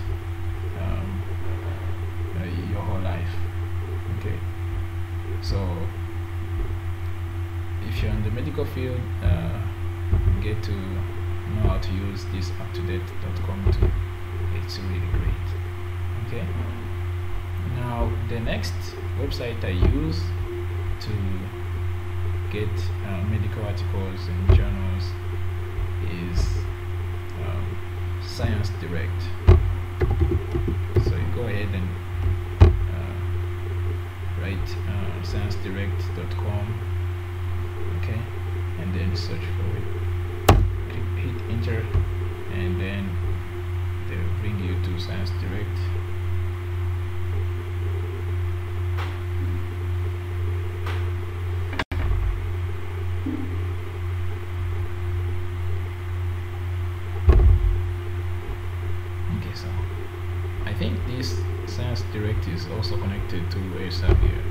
your whole life. Okay, so if you're in the medical field, get to know how to use this uptodate.com too. It's really great. Okay, now the next website I use to get medical articles and journals is Science Direct. So you go ahead and write sciencedirect.com. Okay, and then search for it. Hit enter, and then they'll bring you to Science Direct. Okay, so I think this Science Direct is also connected to Elsevier.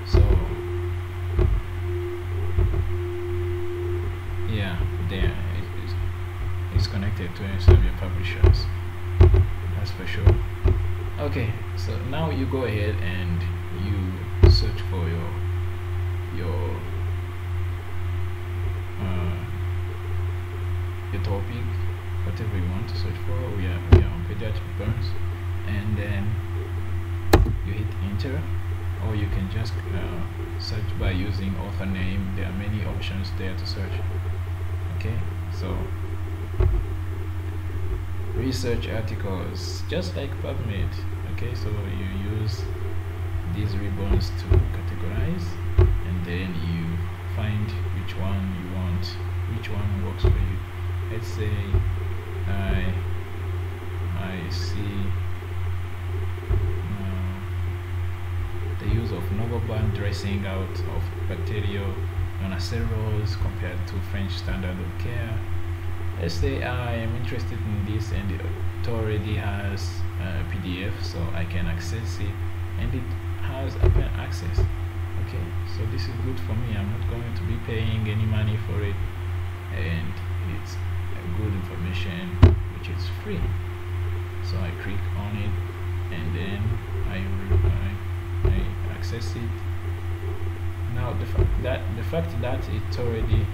So yeah, there it's connected to Elsevier publishers, that's for sure. Okay, so now you go ahead and you search for your topic. whatever you want to search for. We are on pediatric burns, and then you hit enter, or you can just search by using author name. There are many options there to search. Okay, so research articles, just like PubMed. Okay, so you use these ribbons to categorize, and then you find which one you want, which one works for you. Let's say I see the use of novel band dressing out of bacterial non-acerols compared to French standard of care. Let's say I am interested in this, and it already has a PDF, so I can access it, and it has open access. Okay, so this is good for me. I'm not going to be paying any money for it, and it's good information which is free. So I click on it, and then I access it. Now the fact that it's already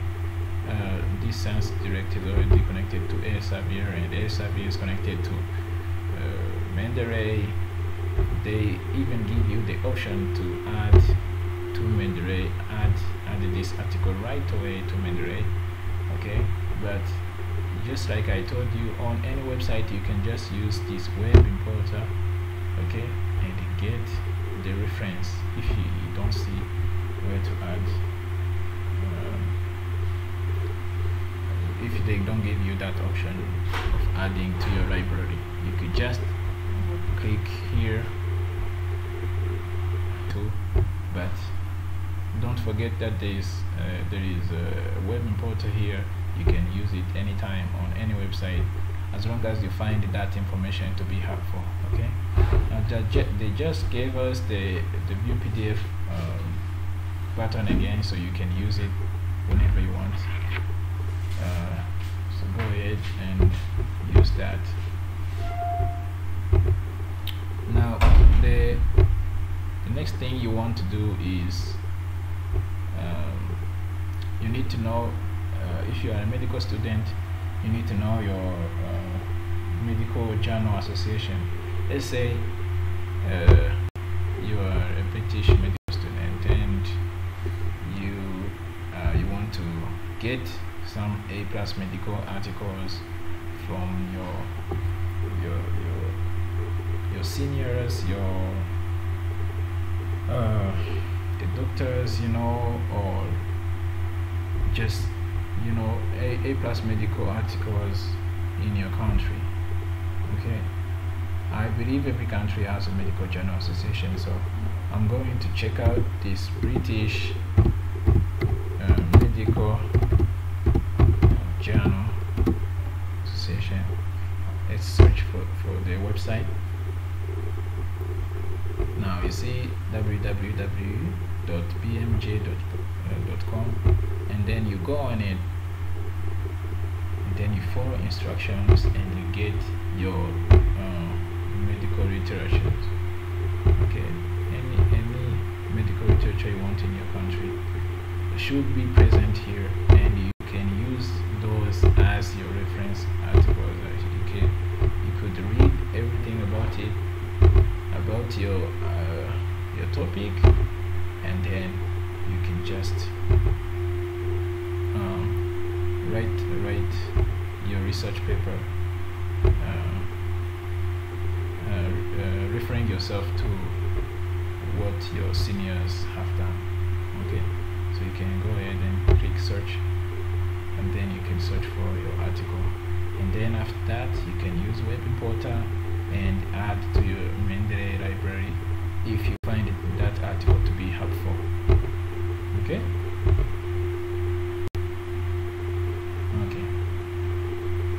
this Sans Direct is already connected to Elsevier, and Elsevier is connected to Mendeley. They even give you the option to add to Mendeley, add this article right away to Mendeley. Okay, but just like I told you, on any website you can just use this web importer, okay, and get the reference if you don't see where to add. If they don't give you that option of adding to your library, you could just click here too. But don't forget that there is a web importer here. You can use it anytime on any website, as long as you find that information to be helpful. Okay. Now they just gave us the view PDF button again, so you can use it whenever you want. So go ahead and use that. Now the next thing you want to do is you need to know, if you are a medical student, you need to know your medical journal association. Let's say you are a British medical student, and you want to get some A+ medical articles from your seniors, the doctors, or just A+ medical articles in your country. Okay, I believe every country has a medical journal association, so I'm going to check out this British medical journal association. Let's search for the website. Now you see www.bmj.com, and then you go on it, and then you follow instructions, and you get your medical literature. Okay, any medical literature you want in your country should be present here, and you can use those as your reference articles. Okay, you could read everything about it, about your topic, and then you can just write your research paper, referring yourself to what your seniors have done. Okay, so you can go ahead and click search, and then you can search for your article, and then after that you can use web importer and add to your Mendeley library if you find that article to be helpful. Okay. Okay.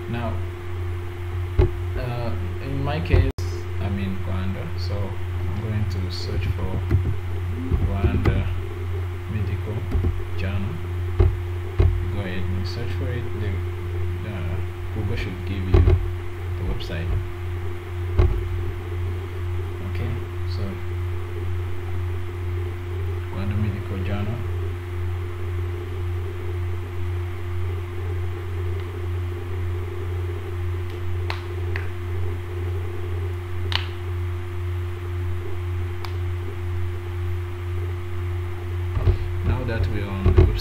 Now, in my case, I'm in Rwanda, so I'm going to search for Rwanda medical journal. Go ahead and search for it. Google should give you the website. Okay, so Rwanda medical journal.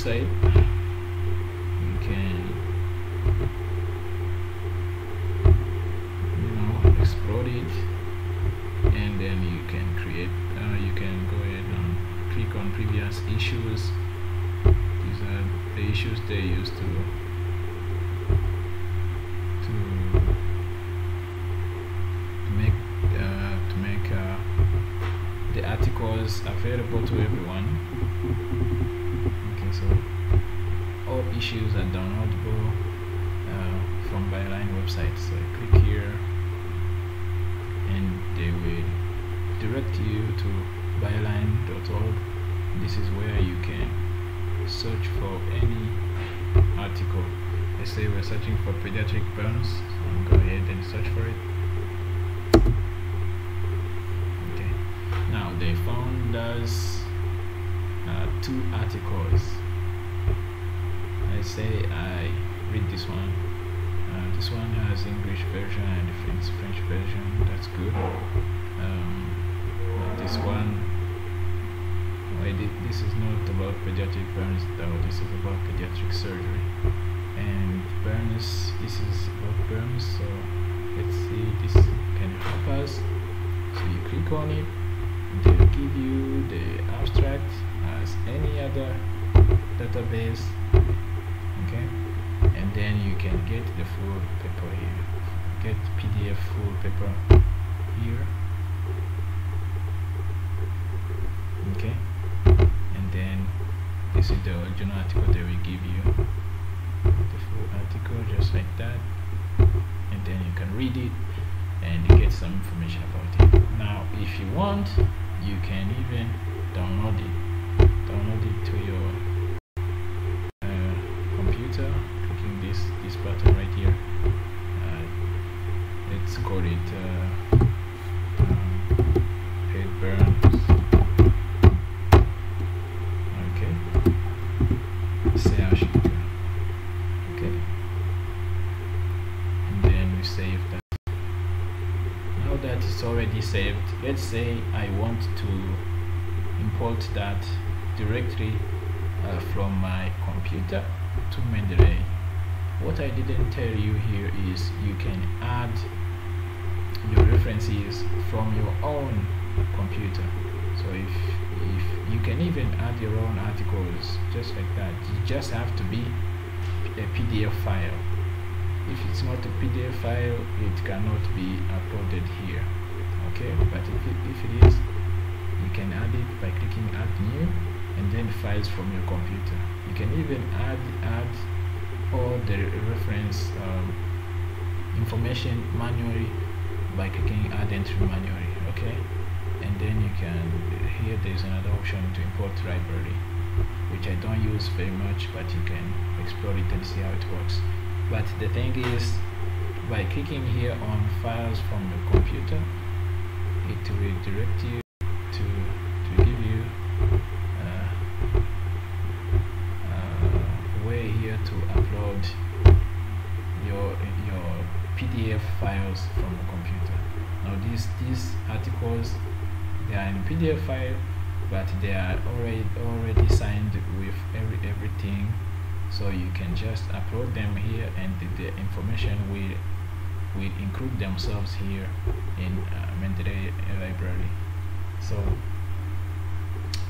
website, you can, you know, explode it, and then you can create, you can go ahead and click on previous issues. These are the issues they used to make the articles available to everyone. Okay, so all issues are downloadable from Byline website. So click here, and they will direct you to byline.org. This is where you can search for any article. Let's say we're searching for pediatric burns, so go ahead and search for it. Okay, now they found us 2 articles. Let's say I read this one. This one has English version and French version. That's good. This one, this is not about pediatric burns though. This is about pediatric surgery. And burns, this is about burns. So let's see, this can help us. So you click on it, they'll give you the abstract as any other database. Okay, and then you can get the full paper here, get PDF full paper here. Okay, and then this is the original article they will give you, the full article just like that, and then you can read it and get some information about it. Now if you want, you can even download it to your computer, clicking this button right here. Let's call it paid burns. Okay, okay, and then we save that. Now that it's already saved, let's say I want to import that directly from my computer to Mendeley. What I didn't tell you here is you can add your references from your own computer. So if you can even add your own articles just like that. You just have to be a PDF file. If it's not a PDF file, it cannot be uploaded here. Okay, but if it is, you can add it by clicking add new, and then files from your computer. You can even add all the reference information manually by clicking add entry manually. Okay, and then you can, here there's another option to import library, which I don't use very much, but you can explore it and see how it works. But the thing is, by clicking here on files from your computer, it will direct you to give you a way here to upload your PDF files from the computer. Now these articles, they are in PDF file, but they are already signed with everything, so you can just upload them here, and the information will include themselves here in Mendeley Library. So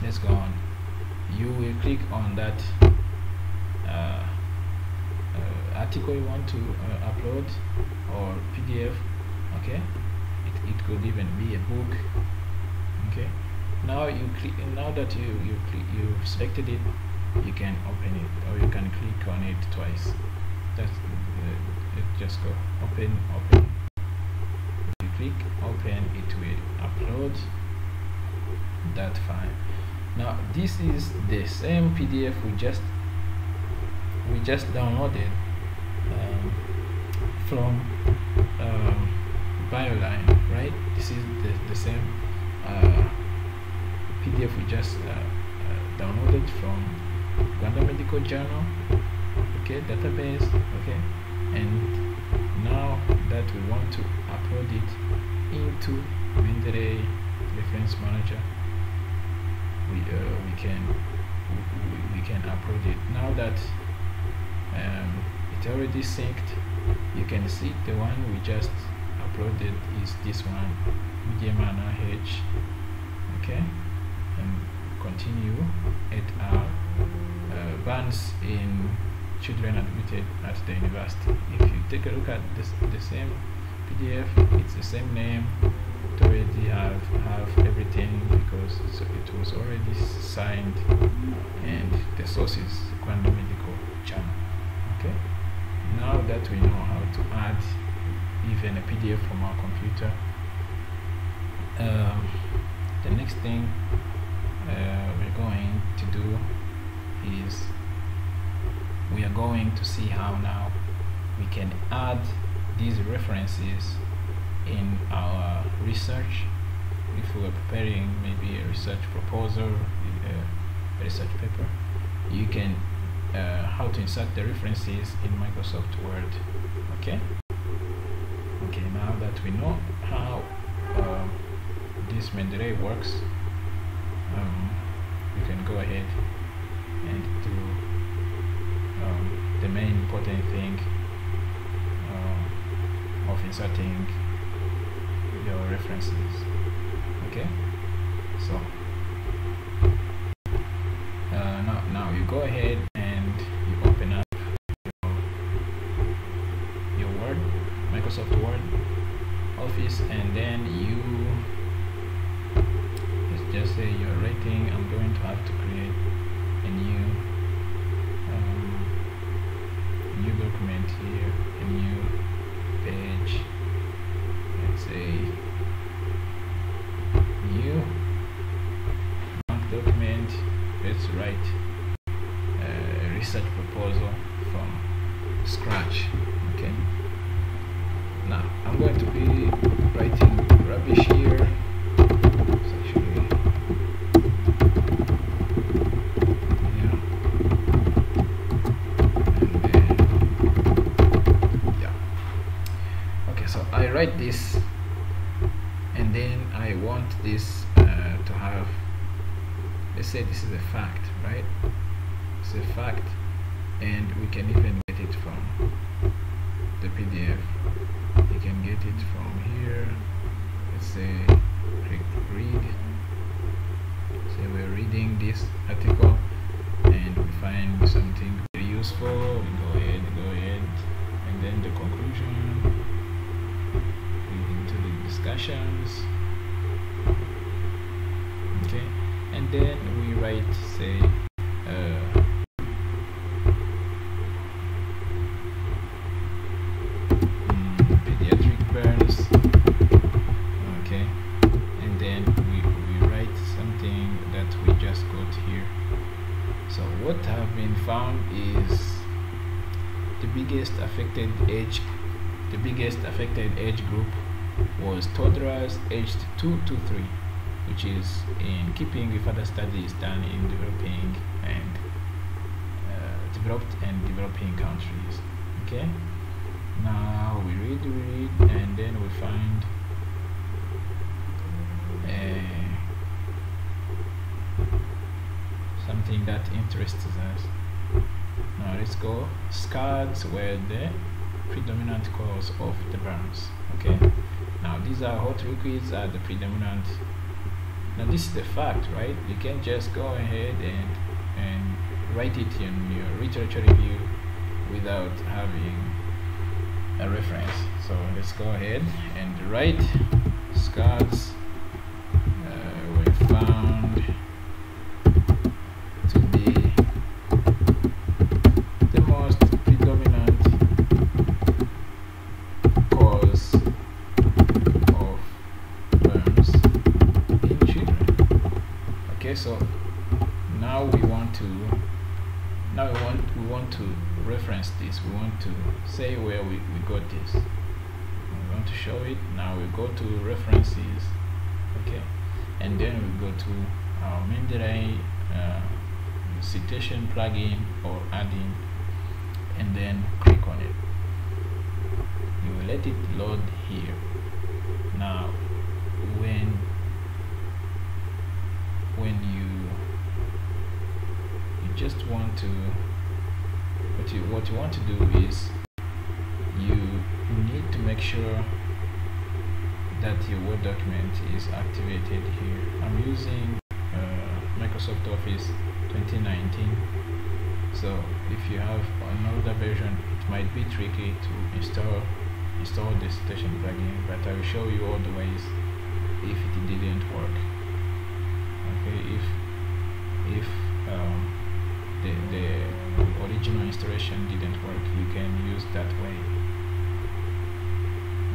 let's go on. You will click on that article you want to upload, or PDF. Okay, it could even be a book. Okay, now you click, now that you've selected it, you can open it, or you can click on it twice. That's just go open. If you click open, it will upload that file. Now this is the same PDF we just downloaded from Byline, right? This is the same PDF we just downloaded from Uganda Medical Journal, okay, database. Okay, and now that we want to upload it into Mendeley Reference Manager, we can we can upload it. Now that it's already synced, you can see the one we just uploaded is this one, YOUHEAL. Okay, and continue et al. Bans in children admitted at the university. If you take a look at this, the same PDF, it's the same name. It already have everything because it was already signed, and the source is Quantum Medical Channel. Okay, now that we know how to add even a PDF from our computer, the next thing we're going to do is we are going to see how now we can add these references in our research. If we are preparing maybe a research proposal, a research paper, you can how to insert the references in Microsoft Word. Okay, now that we know how this Mendeley works, you can go ahead and do the main important thing of inserting your references. Okay, so now you go ahead and you open up your Word, Microsoft Word, Office, and then let's just say you're writing. I'm going to have to create a new document here, a new page. Let's say new document. Let's write a research proposal from scratch. Okay, now I'm going to be writing rubbish here. It's actually, yeah, and then, yeah. Okay, so I write this, and then I want this to have, let's say this is a fact, right? It's a fact, and we can even get it from the PDF. You can get it from here. Let's say click read. Say we're reading this article and we find something very useful. We go ahead, and then the conclusion, into the discussions. Okay, and then we write, say, pediatric burns. Okay, and then we write something that we just got here. So what have been found is the biggest affected age group was toddlers aged 2 to 3, which is in keeping with other studies done in developing and developed and developing countries. Okay, now we read, and then we find something that interests us. Now let's go. Scars were the predominant cause of the burns. Okay, now these are hot liquids are the predominant. Now this is the fact, right? You can't just go ahead and write it in your literature review without having a reference. So let's go ahead and write scars were found to be the most predominant cause of burns in children. Okay, so now we want to reference this. We want to say where we got this. We want to show it. Now we go to references. Okay, and then we go to our Mendeley citation plugin or add-in, and then click on it. You will let it load here. Now when you what you want to do is you need to make sure that your Word document is activated here. I'm using Microsoft Office 2019, so if you have an older version it might be tricky to install the Citation plugin, but I will show you all the ways if it didn't work. Okay, if the original installation didn't work, you can use that way.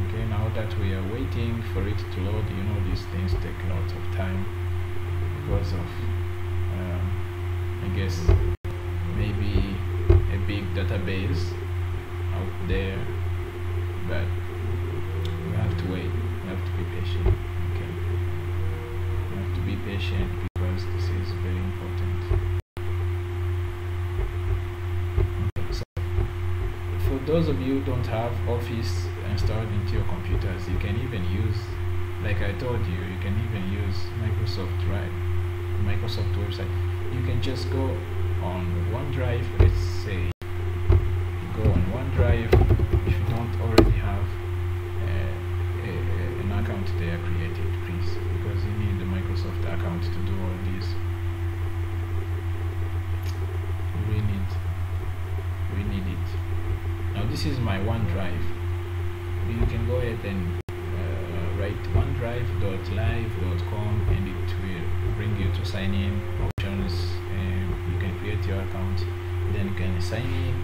Okay, now that we are waiting for it to load, you know these things take lots of time because of I guess maybe a big database out there, but we have to wait, we have to be patient. Okay, we have to be patient because this is very important. Okay, so for those of you who don't have Office installed into your computers, you can even use, like I told you, you can even use Microsoft Drive, Microsoft website. You can just go on OneDrive. Let's say go on OneDrive. If you don't already have an account there created, please, because you need the Microsoft account to do all this. We need it. Now this is my OneDrive. You can go ahead and write onedrive.live.com and it will bring you to sign in options, and you can create your account, then you can sign in.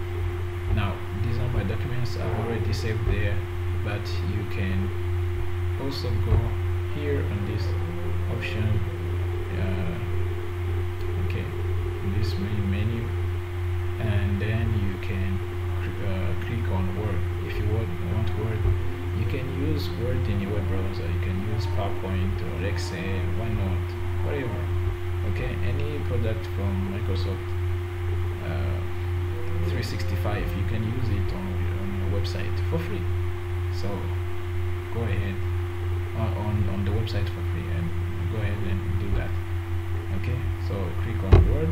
Now these are my documents I've already saved there, but you can also go here on this option, okay, in this main menu, and then you can click on Word. If you want Word, you can use Word in your web browser, you can use PowerPoint or Excel, OneNote, whatever. Okay, any product from Microsoft 365, you can use it on your website for free. So go ahead on the website for free and go ahead and do that. Okay, so click on Word.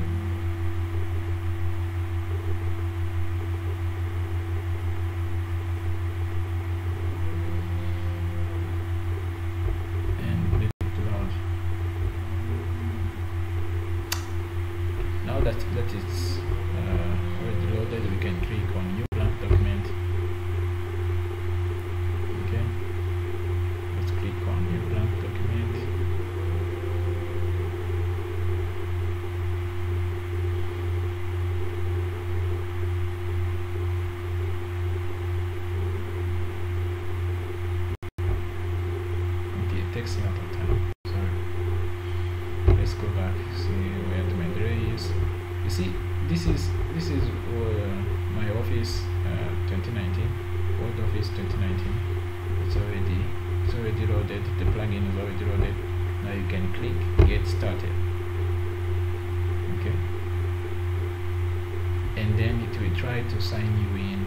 That it's already loaded, we can click on New Blank Document. Okay, let's click on New Blank Document. Okay, it takes a lot of time. Sorry. Let's go back, see where the Mendeley is. You see, this is my Office 2019, Word Office 2019. It's already loaded. The plugin is already loaded. Now you can click Get Started. Okay, and then it will try to sign you in.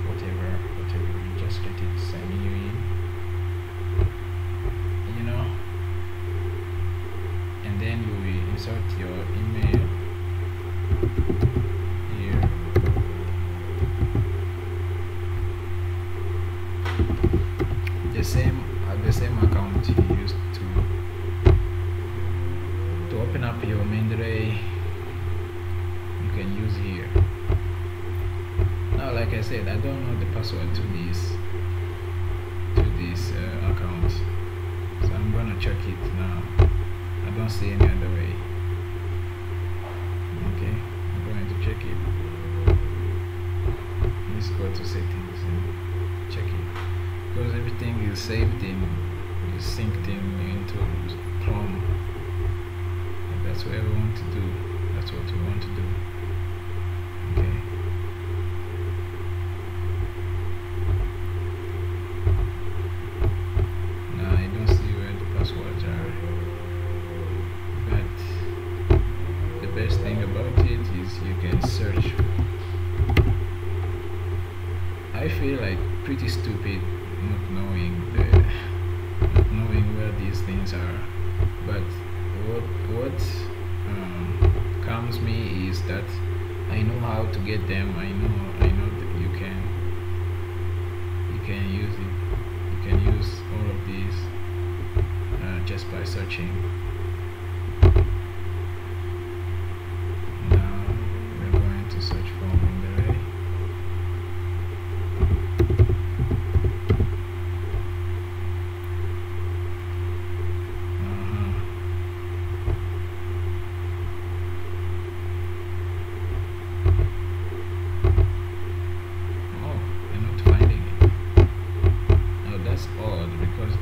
Whatever, you just let it sign you in. You know, and then you will insert your email here. The same account you used to open up your Mendeley, you can use here. Now, like I said, I don't know the password to this account, so I'm gonna check it now. I don't see any other way. Okay, I'm going to check it. Let's go to settings and check it, because everything is saved is synced into Chrome, and that's what we want to do. That's what we want to do. Okay. Now I don't see where the passwords are, but the best thing about it is you can search. I feel like pretty stupid not knowing where these things are, but what calms me is that I to get them. I know that you can use it. You can use all of these just by searching. Now we're going to search for Mendeley.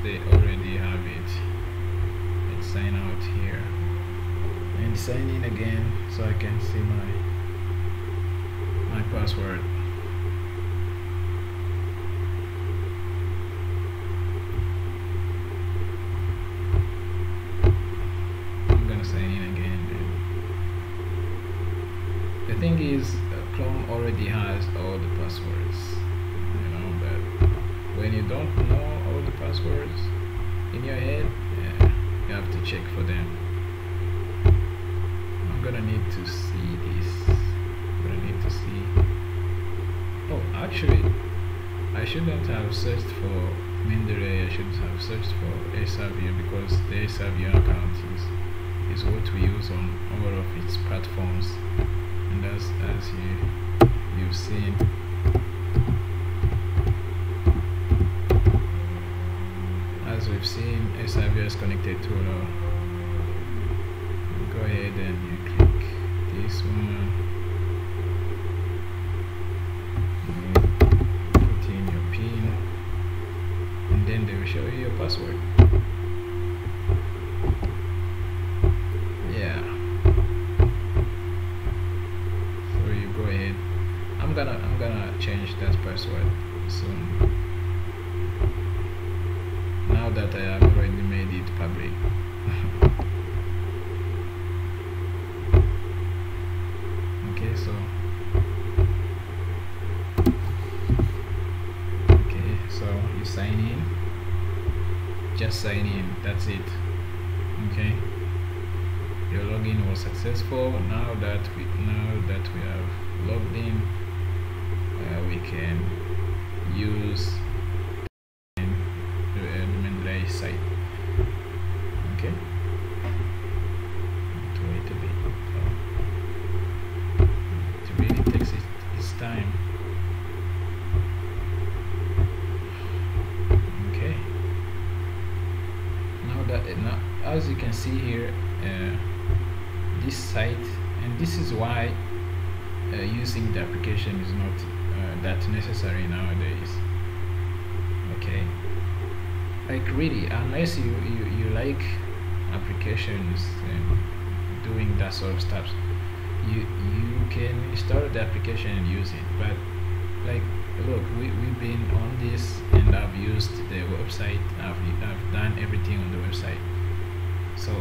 They already have it. Let's sign out here and sign in again so I can see my password. I'm gonna sign in again. The thing is, Chrome already has all the passwords. You know that when you don't know all the passwords in your head, you have to check for them. I'm gonna need to see this. I'm gonna need to see. Oh, actually, I shouldn't have searched for Mendeley. I should have searched for YOUHEAL, because the YOUHEAL account is what we use on all of its platforms, and as you've seen. As we've seen, YOUHEAL is connected to our. Go ahead and you click this one. Put in your PIN, and then they will show you your password. Yeah. So you go ahead. I'm gonna change that password soon. Now that I have already made it public. Okay, so you sign in. Just sign in. That's it. Okay. Your login was successful. Now that we have logged in, we can use site. Okay. To wait a bit. It really takes its time. Okay. Now, as you can see here, this site, and this is why using the application is not that necessary nowadays. Okay. Like really, unless you like applications and doing that sort of stuff, you can install the application and use it. But like, look, we've been on this, and I've used the website. I've done everything on the website. So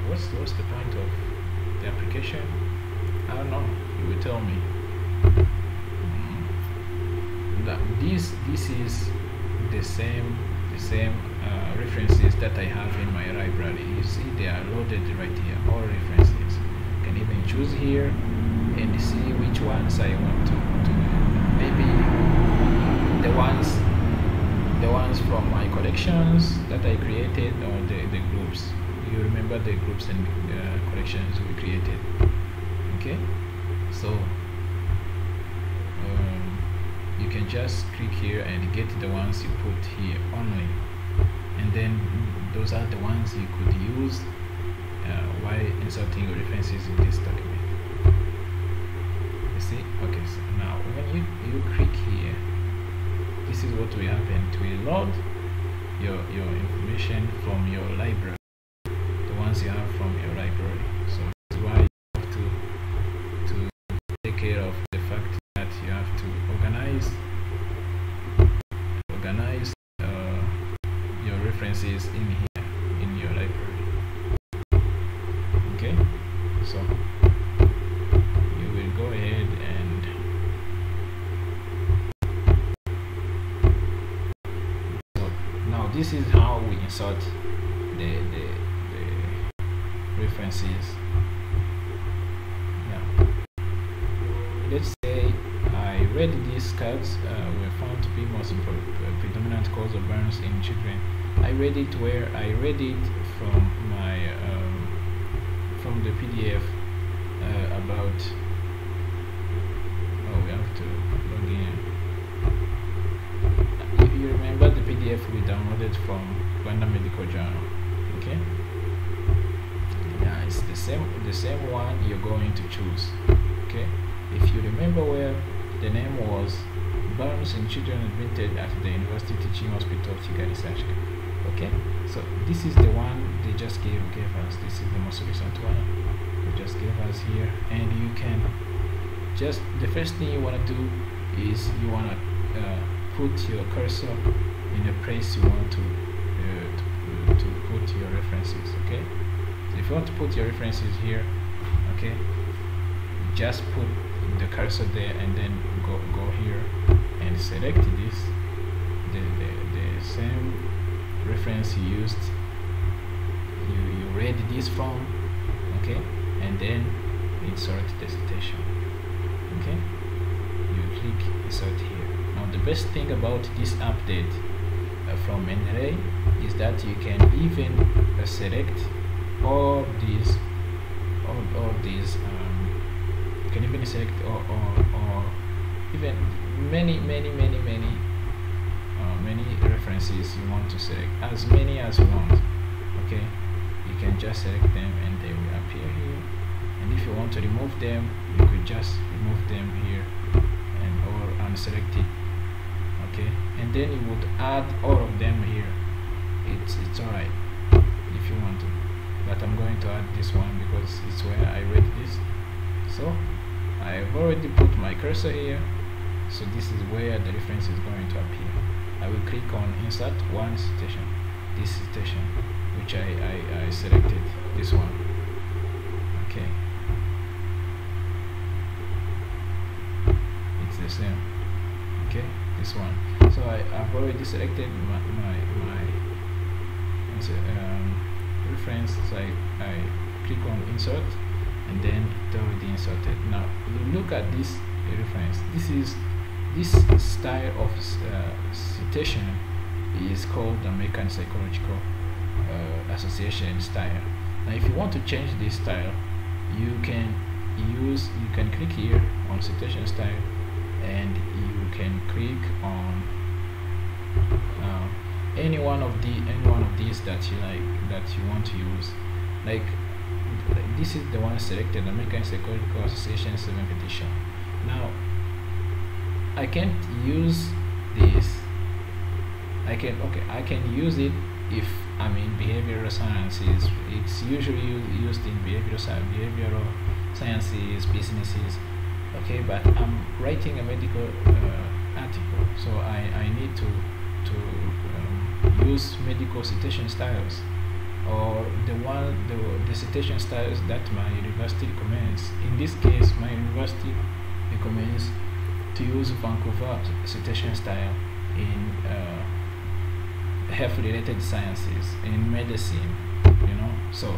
what's the point of the application? I don't know. You will tell me. That this is the same references that I have in my library. You see, they are loaded right here, all references. You can even choose here and see which ones I want to maybe the ones from my collections that I created, or the groups. You remember the groups and collections we created. Okay, so you can just click here and get the ones you put here only, and then those are the ones you could use while inserting your references in this document. You see? Okay, so now when you click here, this is what will happen. It will load your information from your library, the ones you have from your library. So that's why you have to take care of the fact that you have to organize your references in here in your library. Okay, so you will go ahead and now this is how we insert the references. Yeah. Let's say read these cards were found to be most predominant cause of burns in children. I read it from my from the PDF about. Oh, we have to log in. You remember the PDF we downloaded from Rwanda Medical Journal? Okay. Yeah, it's the same one you're going to choose. Okay. If you remember well, the name was Burns in Children Admitted at the University Teaching Hospital Kigali Research. Okay, so this is the one they just gave us. This is the most recent one they just gave us here, and you can just, the first thing you want to do is you want to put your cursor in a place you want to put your references. Okay, so if you want to put your references here, okay, just put the cursor there and then go here and select this, the same reference you used, you read this from, okay, and then insert the citation. Okay, you click insert here. Now the best thing about this update from Mendeley is that you can even select all these you can even select or even many references you want to select, as many as you want. Okay, you can just select them and they will appear here, and if you want to remove them, you could just remove them here or unselect it. Okay, and then you would add all of them here. It's alright if you want to, but I'm going to add this one because it's where I read this. So I've already put my cursor here, so this is where the reference is going to appear. I will click on insert one citation, this citation, which I selected, this one. Okay, it's the same. Okay, this one. So I've already selected my reference. So I click on insert, and then it's already inserted. Now you look at this reference. This style of citation is called the American Psychological Association style. Now if you want to change this style, you can click here on citation style, and you can click on any one of these that you like, that you want to use. Like this is the one selected, American Psychological Association 7th edition. Now I can't use this. I can use it if I'm in behavioral sciences. It's usually used in behavioral sciences, businesses. Okay, but I'm writing a medical article, so I need to use medical citation styles, or the citation styles that my university recommends. In this case, my university recommends to use Vancouver citation style in health-related sciences, in medicine, so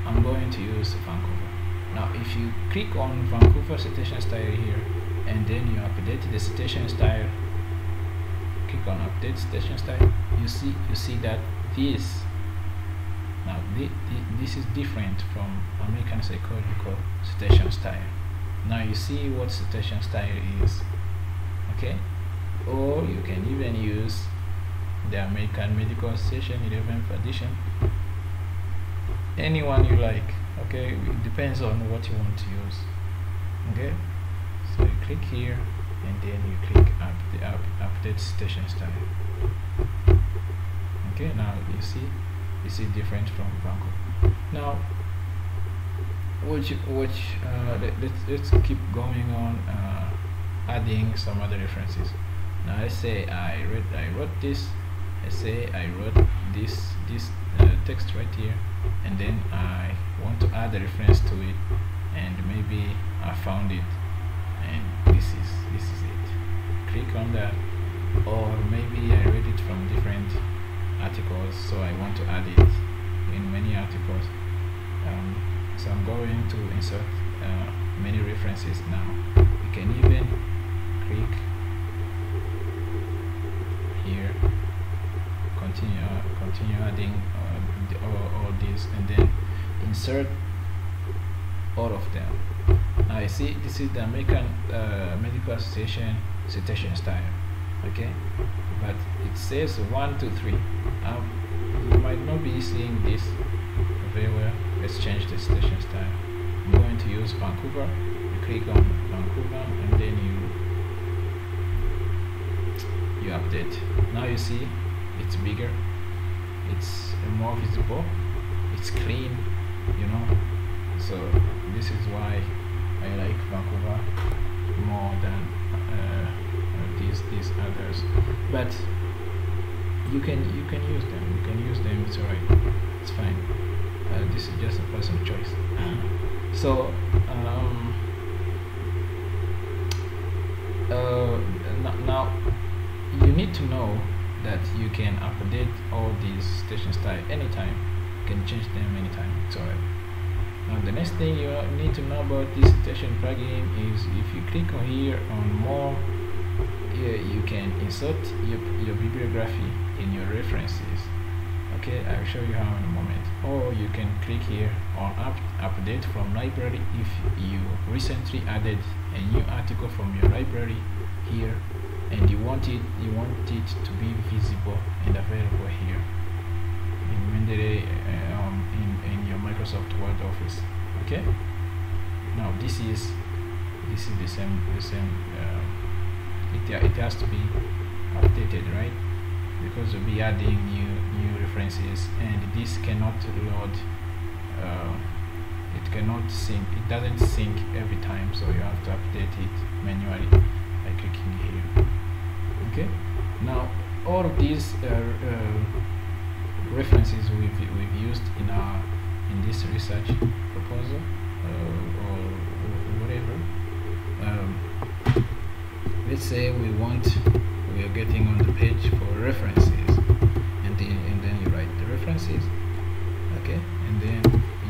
I'm going to use Vancouver. Now if you click on Vancouver citation style here, and then you update the citation style, click on update citation style, you see that this is different from American Psychological citation style. Now you see what citation style is. Okay, or you can even use the American Medical Association 11th edition, anyone you like. Okay, it depends on what you want to use. Okay, so you click here, and then you click update citation style. Okay, now you see this is different from Vancouver. Now let's keep going on, adding some other references. Now let's say I wrote this. Let's say I wrote this text right here, and then I want to add a reference to it, and maybe I found it, and this is it. Click on that. Or maybe I read it from different articles, so I want to add it in many articles. So I'm going to insert many references now. You can even click here, continue adding all these, and then insert all of them. Now you see, this is the American Medical Association citation style. Okay, but it says 1, 2, 3. You might not be seeing this very well. Let's change the citation style. I'm going to use Vancouver. You click on Vancouver, and then you update. Now you see it's bigger, it's more visible, it's clean, you know. So this is why I like Vancouver more than these others. But you can use them. It's alright. It's fine. This is just a personal choice. So now you need to know that you can update all these citation style anytime. You can change them anytime. It's alright. Now the next thing you need to know about this citation plugin is if you click on here on more, here you can insert your bibliography in your references. Okay, I'll show you how in a moment. Or you can click here on update from library if you recently added a new article from your library here, and you want it to be visible and available here in Mendeley in your Microsoft Word Office. Okay. Now this is the same. It has to be updated, right? Because we'll be adding new references, and this cannot load. It cannot sync. It doesn't sync every time, so you have to update it manually by clicking here. Okay. Now all of these references we've used in this research proposal or whatever. Let's say we are getting on the page for references, and then you write the references. Okay, and then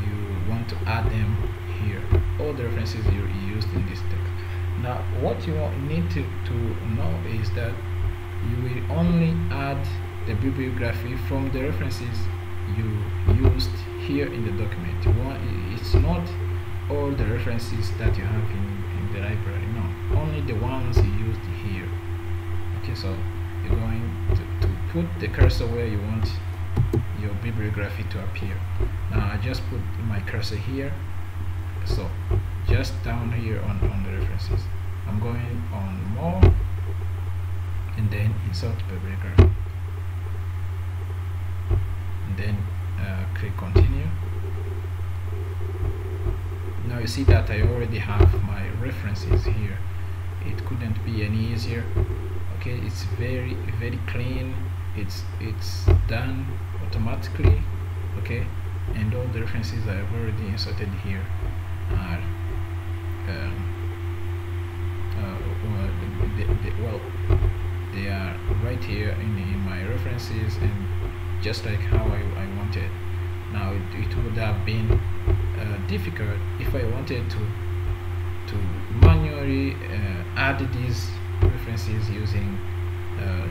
you want to add them here, all the references you used in this text. Now what you need to know is that you will only add the bibliography from the references you used here in the document. It's not all the references that you have in the library, no, only the ones you used here. Okay, so you're going to put the cursor where you want your bibliography to appear. Now I just put my cursor here, so just down here on the references. I'm going on more, and then insert bibliography, and then click continue. Now you see that I already have my references here. It couldn't be any easier. Okay, it's very clean. It's done automatically. Okay, and all the references I have already inserted here are they are right here in my references, and just like how I wanted. Now it would have been difficult if I wanted to manually add these references using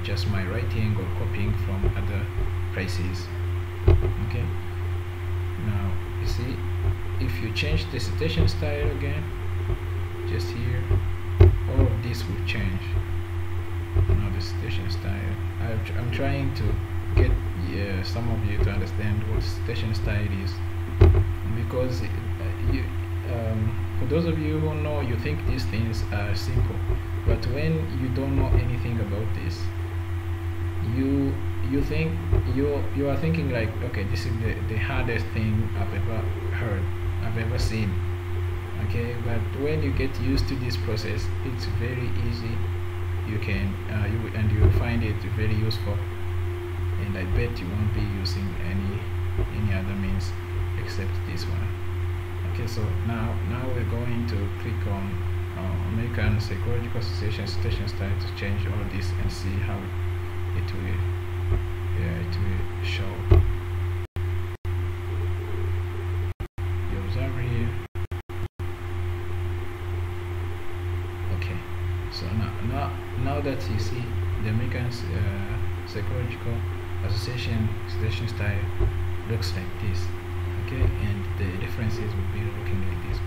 just my writing or copying from other places. Okay, now you see, if you change the citation style again, just here, all of this will change. Now the citation style, I'm trying to get some of you to understand what citation style is, because for those of you who know, you think these things are simple, but when you don't know anything about this, you think you are thinking like, okay, this is the hardest thing I've ever heard, I've ever seen. Okay, but when you get used to this process, it's very easy. You can you will find it very useful, and I bet you won't be using any other means except this one. Okay, so now we're going to click on American Psychological Association citation style to change all this and see how it will show. You observe here. Okay, so now now that you see the American Psychological Association citation style looks like this, okay, and the references will be looking like this,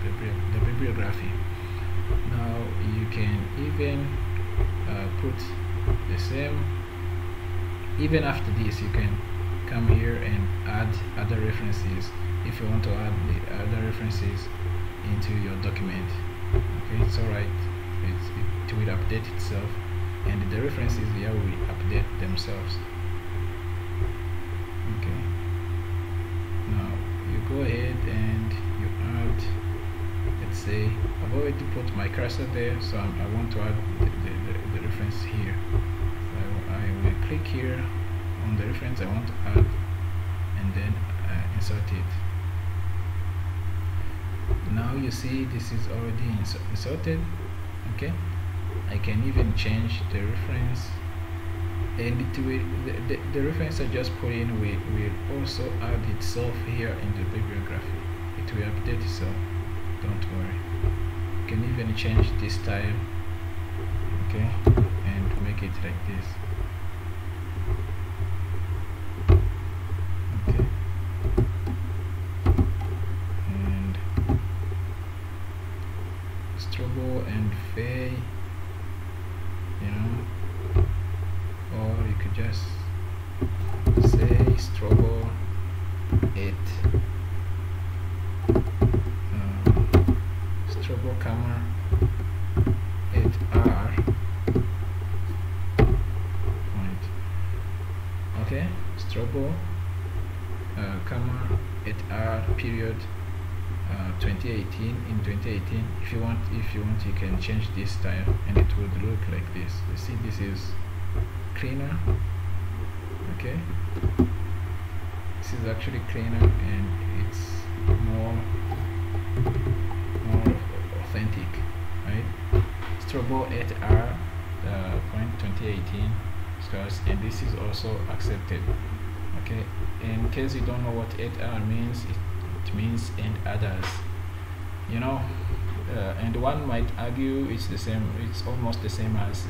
the bibliography. Now you can even put the same. Even after this, you can come here and add other references if you want to add the other references into your document. Okay, it's alright. It will update itself, and the references here will update themselves. Okay. Now you go ahead and you add. Let's say I've already put my cursor there, so I want to add the reference here. I will click here on the reference I want to add, and then insert it. Now you see this is already inserted. Okay, I can even change the reference, and it will, the reference I just put in will also add itself here in the bibliography. It will update itself, don't worry. You can even change this style, okay, and make it like this. Okay, and Strobel and Fay, you know, or you could just say Strobel 8, Strobel comma 8R point. Okay, Strobel comma 8R period 2018 in 2018. If you want, you can change this style, and it would look like this. You see, this is cleaner. Okay, this is actually cleaner, and it's more authentic, right? Strobel 8R point 2018 stars, and this is also accepted. Okay, in case you don't know what 8R means, it means and others, you know, and one might argue it's the same, it's almost the same as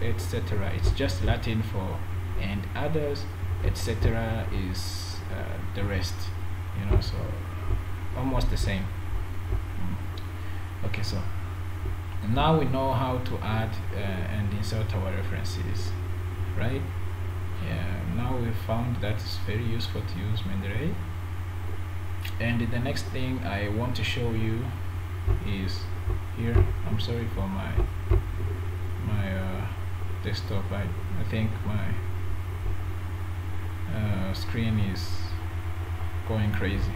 etc. It's just Latin for and others, etc. is the rest, you know, so almost the same. Okay, so now we know how to add and insert our references, right? Now we found that it's very useful to use Mendeley. And the next thing I want to show you is here. I'm sorry for my desktop. I think my screen is going crazy.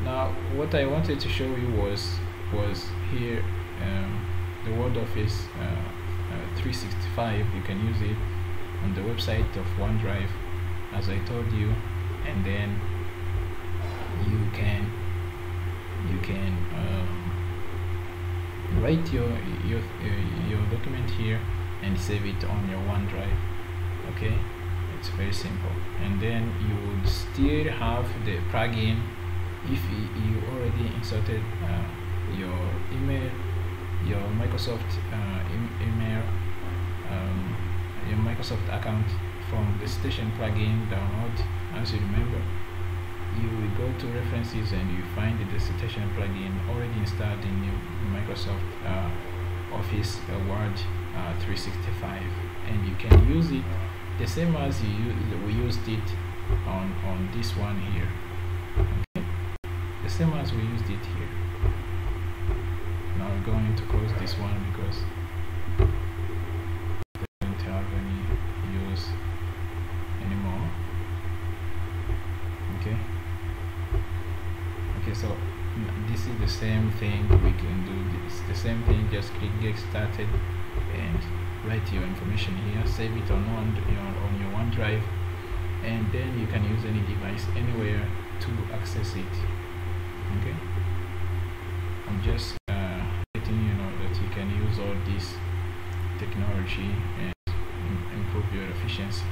Now what I wanted to show you was here, the Word Office 365. You can use it on the website of OneDrive, as I told you, and then you can write your document here and save it on your OneDrive. Okay, it's very simple. And then you would still have the plugin if you already inserted your email, your Microsoft email, your Microsoft account from the Citation plugin download. As you remember, you will go to references and you find the Citation plugin already installed in your Microsoft Office Word 365, and you can use it the same as we used it on this one here. Okay? The same as we used it here. Now we're going to close this one because it doesn't have any use anymore. Okay. Okay, so this is the same thing. We can do this, the same thing. Just click get started and write your information here, save it on your OneDrive, and then you can use any device anywhere to access it. Okay, I'm just letting you know that you can use all this technology and improve your efficiency.